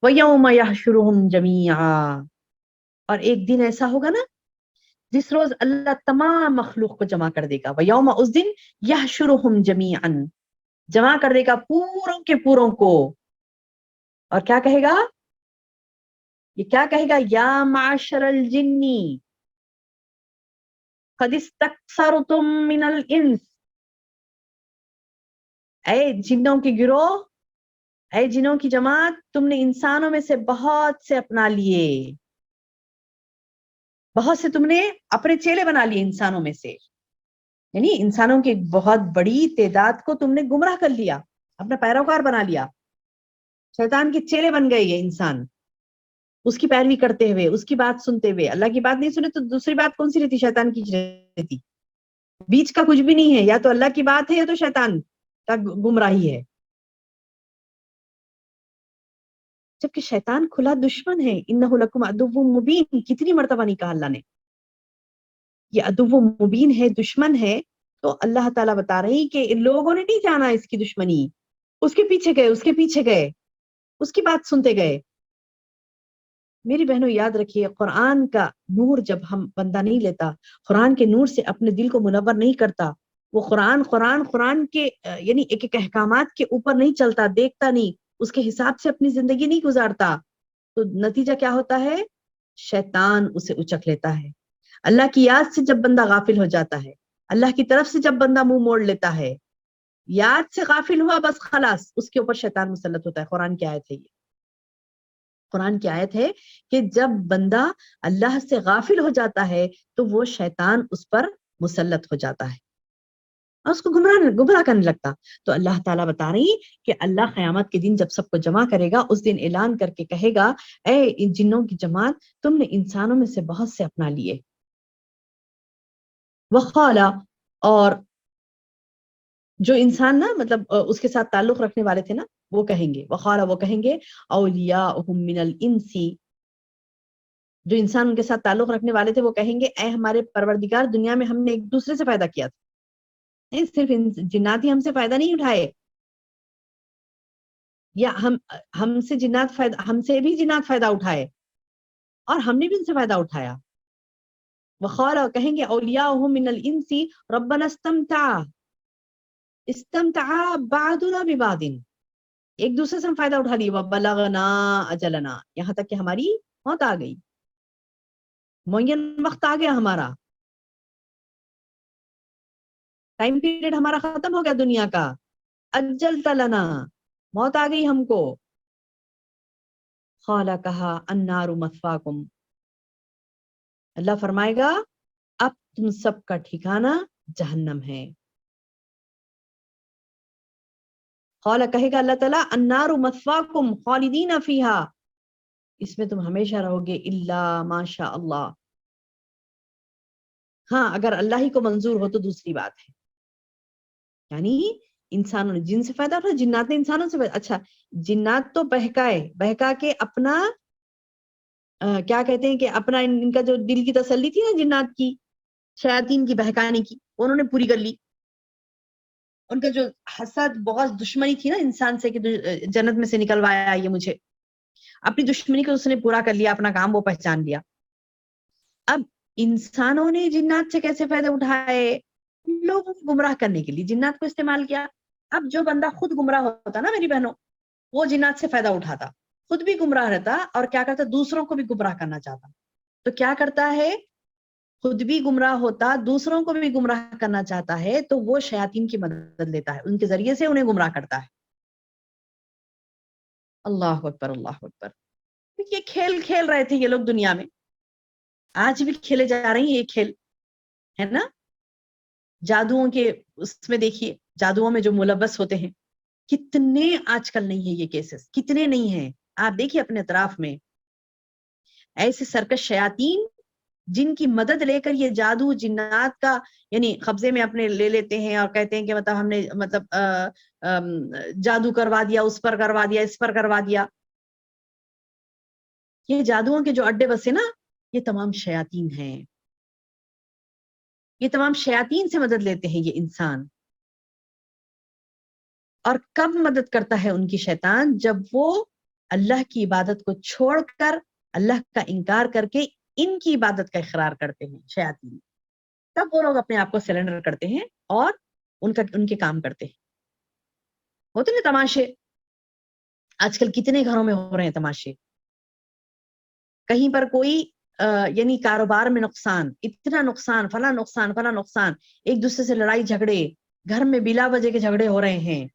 Speaker 2: وَيَوْمَ يَحْشُرُهُمْ جَمِيعًا، اور ایک دن ایسا ہوگا نا جس روز اللہ تمام مخلوق کو جمع کر دے گا، وَيَوْمَ، اس دن، يَحْشُرُهُمْ جَمِيعًا، جمع کر دے گا پوروں کے پوروں کو، اور کیا کہے گا؟ یہ کیا کہے گا؟ یا معشر الجن قد استکثرتم من الانس، اے جنوں کی گروہ، اے جنوں کی جماعت، تم نے انسانوں میں سے بہت سے اپنا لیے، بہت سے تم نے اپنے چیلے بنا لیے انسانوں میں سے، یعنی انسانوں کی ایک بہت بڑی تعداد کو تم نے گمراہ کر لیا، اپنا پیروکار بنا لیا، شیطان کے چیلے بن گئے یہ انسان، اس کی پیروی کرتے ہوئے، اس کی بات سنتے ہوئے، اللہ کی بات نہیں سنے تو دوسری بات کون سی رہتی؟ شیطان کی رہتی، بیچ کا کچھ بھی نہیں ہے، یا تو اللہ کی بات ہے یا تو شیطان کا گمراہی ہے۔ جبکہ شیطان کھلا دشمن ہے. انہ لکم عدو مبین, کتنی مرتبہ نہیں کہا اللہ نے, یہ عدو مبین ہے, دشمن ہے. تو اللہ تعالیٰ بتا رہی کہ لوگوں نے نہیں جانا اس کی دشمنی, اس کے پیچھے گئے, اس کے پیچھے گئے, اس کی بات سنتے گئے. میری بہنوں یاد رکھیے, قرآن کا نور جب ہم بندہ نہیں لیتا, قرآن کے نور سے اپنے دل کو منور نہیں کرتا, وہ قرآن کے یعنی ایک ایک احکامات کے اوپر نہیں چلتا, دیکھتا نہیں, اس کے حساب سے اپنی زندگی نہیں گزارتا, تو نتیجہ کیا ہوتا ہے؟ شیطان اسے اچک لیتا ہے. اللہ کی یاد سے جب بندہ غافل ہو جاتا ہے, اللہ کی طرف سے جب بندہ منہ موڑ لیتا ہے, یاد سے غافل ہوا بس خلاص, اس کے اوپر شیطان مسلط ہوتا ہے. قرآن کی آیت ہے یہ, قرآن کی آیت ہے کہ جب بندہ اللہ سے غافل ہو جاتا ہے تو وہ شیطان اس پر مسلط ہو جاتا ہے اور اس کو گمراہ کرنے لگتا. تو اللہ تعالیٰ بتا رہی کہ اللہ قیامت کے دن جب سب کو جمع کرے گا, اس دن اعلان کر کے کہے گا, اے ان جنوں کی جماعت, تم نے انسانوں میں سے بہت سے اپنا لیے. وقالا, اور جو انسان نا مطلب اس کے ساتھ تعلق رکھنے والے تھے نا, وہ کہیں گے, وقالا وہ کہیں گے, اولیاءہم من الانسی, جو انسان ان کے ساتھ تعلق رکھنے والے تھے وہ کہیں گے, اے ہمارے پروردگار, دنیا میں ہم نے ایک دوسرے سے فائدہ کیا تھا, نہیں صرف جنات ہی ہم سے فائدہ نہیں اٹھائے, یا ہم سے جنات فائدہ, ہم سے بھی جنات فائدہ اٹھائے اور ہم نے بھی ان سے فائدہ اٹھایا. وقالا کہیں گے, اولیاءہم من الانسی ربنا استمتع بعضنا ببعض, ایک دوسرے سے ہم فائدہ اٹھا لیے, وبلغنا اجلنا, یہاں تک کہ ہماری موت آ گئی, معین وقت آ گیا, ہمارا ٹائم پیریڈ ہمارا ختم ہو گیا دنیا کا, اجلت لنا, موت آ گئی ہم کو. قال کہا, النار مثواکم, اللہ فرمائے گا اب تم سب کا ٹھکانہ جہنم ہے. قال کہے گا اللہ تعالیٰ, النار مثواکم خالدین فیہا, اس میں تم ہمیشہ رہو گے, الا ماشاء اللہ, ہاں اگر اللہ ہی کو منظور ہو تو دوسری بات ہے. یعنی انسانوں نے جن سے فائدہ اٹھا, جنات نے انسانوں سے فائدہ, اچھا جنات تو بہکا کے اپنا کیا کہتے ہیں کہ اپنا ان کا جو دل کی تسلی تھی نا جنات کی, شیاطین کی بہکانے کی, انہوں نے پوری کر لی. ان کا جو حسد بغض دشمنی تھی نا انسان سے کہ جنت میں سے نکلوایا یہ مجھے, اپنی دشمنی کو اس نے پورا کر لیا, اپنا کام وہ پہچان لیا. اب انسانوں نے جنات سے کیسے فائدہ اٹھائے؟ لوگوں کو گمراہ کرنے کے لیے جنات کو استعمال کیا. اب جو بندہ خود گمراہ ہوتا نا میری بہنوں, وہ جنات سے فائدہ اٹھاتا, خود بھی گمراہ رہتا اور کیا کرتا, دوسروں کو بھی گمراہ کرنا چاہتا. تو کیا کرتا ہے, خود بھی گمراہ ہوتا, دوسروں کو بھی گمراہ کرنا چاہتا ہے, تو وہ شیاطین کی مدد لیتا ہے, ان کے ذریعے سے انہیں گمراہ کرتا ہے. اللہ اکبر, اللہ اکبر. یہ کھیل کھیل رہے تھے یہ لوگ دنیا میں, آج بھی کھیلے جا رہی ہیں یہ کھیل, ہے نا. جادوؤں کے اس میں دیکھیے, جادوؤں میں جو ملوث ہوتے ہیں, کتنے آج کل نہیں ہے یہ کیسز, کتنے نہیں ہیں. آپ دیکھیے اپنے اطراف میں ایسے سرکش شیاطین جن کی مدد لے کر یہ جادو جنات کا یعنی قبضے میں اپنے لے لیتے ہیں اور کہتے ہیں کہ مطلب ہم نے جادو کروا دیا, اس پر کروا دیا, اس پر کروا دیا. یہ جادوؤں کے جو اڈے بسے نا, یہ تمام شیاطین ہیں, یہ تمام شیاطین سے مدد لیتے ہیں یہ انسان. اور کب مدد کرتا ہے ان کی شیطان؟ جب وہ اللہ کی عبادت کو چھوڑ کر, اللہ کا انکار کر کے ان کی عبادت کا اقرار کرتے ہیں شیاطین, تب وہ لوگ اپنے آپ کو سرنڈر کرتے ہیں اور ان کے کام کرتے ہیں. ہوتے نا تماشے, آج کل کتنے گھروں میں ہو رہے ہیں تماشے, کہیں پر کوئی یعنی کاروبار میں نقصان, اتنا نقصان, فلاں نقصان, فلاں نقصان, ایک دوسرے سے لڑائی جھگڑے, گھر میں بلا وجہ کے جھگڑے ہو رہے ہیں,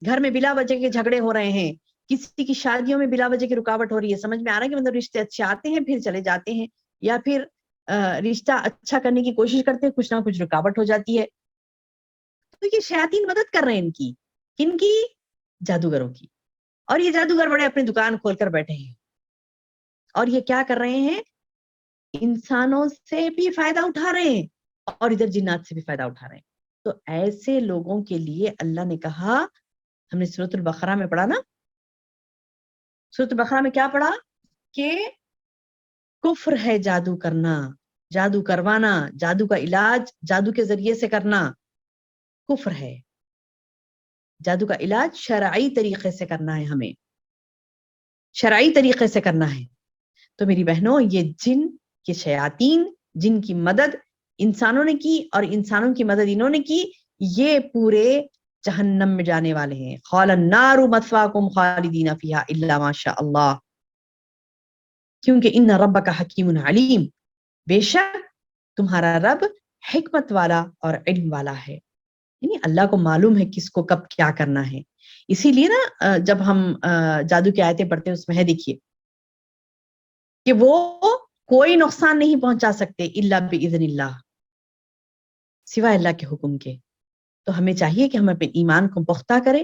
Speaker 2: گھر میں بلا وجہ کے جھگڑے ہو رہے ہیں, کسی کی شادیوں میں بلا وجہ کی رکاوٹ ہو رہی ہے. سمجھ میں آ رہا ہے کہ مطلب رشتے اچھے آتے ہیں پھر چلے جاتے ہیں, یا پھر رشتہ اچھا کرنے کی کوشش کرتے ہیں, کچھ نہ کچھ رکاوٹ ہو جاتی ہے. تو یہ شیاطین مدد کر رہے ہیں ان کی, کن کی؟ جادوگروں کی. اور یہ جادوگر بڑے اپنی دکان کھول کر بیٹھے ہیں, اور یہ کیا کر رہے ہیں, انسانوں سے بھی فائدہ اٹھا رہے ہیں اور ادھر جنات سے بھی فائدہ اٹھا رہے ہیں. تو ایسے لوگوں کے لیے اللہ نے کہا, ہم نے سورۃ البقرہ میں پڑھا نا, سورۃ بقرہ میں کیا پڑھا کہ کفر ہے جادو کرنا، جادو کروانا، جادو کا علاج جادو کے ذریعے سے کرنا کفر ہے. جادو کا علاج شرعی طریقے سے کرنا ہے، ہمیں شرعی طریقے سے کرنا ہے. تو میری بہنوں، یہ جن کے شیاطین، جن کی مدد انسانوں نے کی اور انسانوں کی مدد انہوں نے کی، یہ پورے جہنم میں جانے والے ہیں. قال النار مثواکم خالدین فیہا الا ما شاء اللہ، کیونکہ ان ربک حکیم علیم، بے شک تمہارا رب حکمت والا اور علم والا ہے. یعنی اللہ کو معلوم ہے کس کو کب کیا کرنا ہے. اسی لیے نا جب ہم جادو کی آیتیں پڑھتے ہیں اس میں ہے دیکھیے کہ وہ کوئی نقصان نہیں پہنچا سکتے الا باذن اللہ، سوائے اللہ کے حکم کے. تو ہمیں چاہیے کہ ہم اپنے ایمان کو پختہ کریں،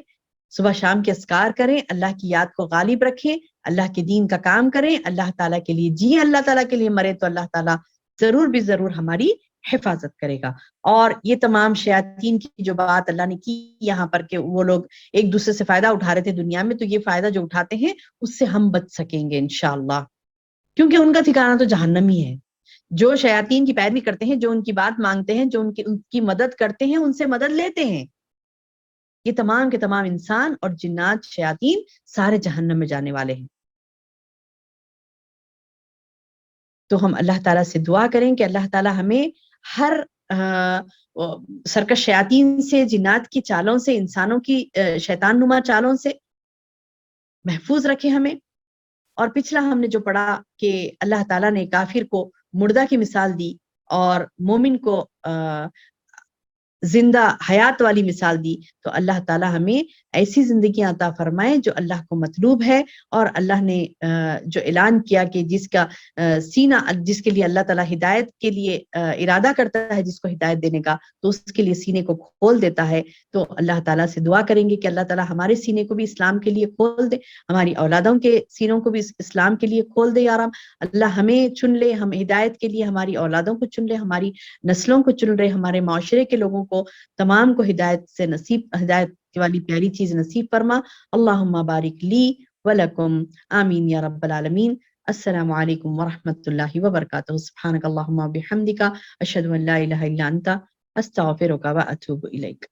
Speaker 2: صبح شام کے اذکار کریں، اللہ کی یاد کو غالب رکھیں، اللہ کے دین کا کام کریں، اللہ تعالیٰ کے لیے جئیں، اللہ تعالیٰ کے لیے مرے تو اللہ تعالیٰ ضرور بھی ضرور ہماری حفاظت کرے گا. اور یہ تمام شیاطین کی جو بات اللہ نے کی یہاں پر کہ وہ لوگ ایک دوسرے سے فائدہ اٹھا رہے تھے دنیا میں، تو یہ فائدہ جو اٹھاتے ہیں اس سے ہم بچ سکیں گے انشاءاللہ، کیونکہ ان کا ٹھکانہ تو جہنم ہی ہے. جو شیاطین کی پیروی کرتے ہیں، جو ان کی بات مانگتے ہیں، جو ان کی مدد کرتے ہیں، ان سے مدد لیتے ہیں، یہ تمام کے تمام انسان اور جنات شیاطین سارے جہنم میں جانے والے ہیں. تو ہم اللہ تعالیٰ سے دعا کریں کہ اللہ تعالیٰ ہمیں ہر سرکش شیاطین سے، جنات کی چالوں سے، انسانوں کی شیطان نما چالوں سے محفوظ رکھے ہمیں. اور پچھلا ہم نے جو پڑھا کہ اللہ تعالیٰ نے کافر کو مردہ کی مثال دی اور مومن کو زندہ حیات والی مثال دی. تو اللہ تعالیٰ ہمیں ایسی زندگی عطا فرمائے جو اللہ کو مطلوب ہے. اور اللہ نے جو اعلان کیا کہ جس کا سینہ، جس کے لیے اللہ تعالیٰ ہدایت کے لیے ارادہ کرتا ہے، جس کو ہدایت دینے کا، تو اس کے لیے سینے کو کھول دیتا ہے. تو اللہ تعالیٰ سے دعا کریں گے کہ اللہ تعالیٰ ہمارے سینے کو بھی اسلام کے لیے کھول دے، ہماری اولادوں کے سینوں کو بھی اسلام کے لیے کھول دے. یا رب اللہ ہمیں چن لے، ہم ہدایت کے لیے ہماری اولادوں کو چن لے، ہماری نسلوں کو چن لے، ہمارے معاشرے کے لوگوں کو تمام کو ہدایت سے نصیب، ہدایت والی پیاری چیز نصیب فرما. اللہم بارک لی ولکم، آمین یا رب العالمین. السلام علیکم ورحمۃ اللہ وبرکاتہ. سبحانک اللہم وبحمدک، اشہد ان لا الہ الا انت، استغفرک واتوب الیک.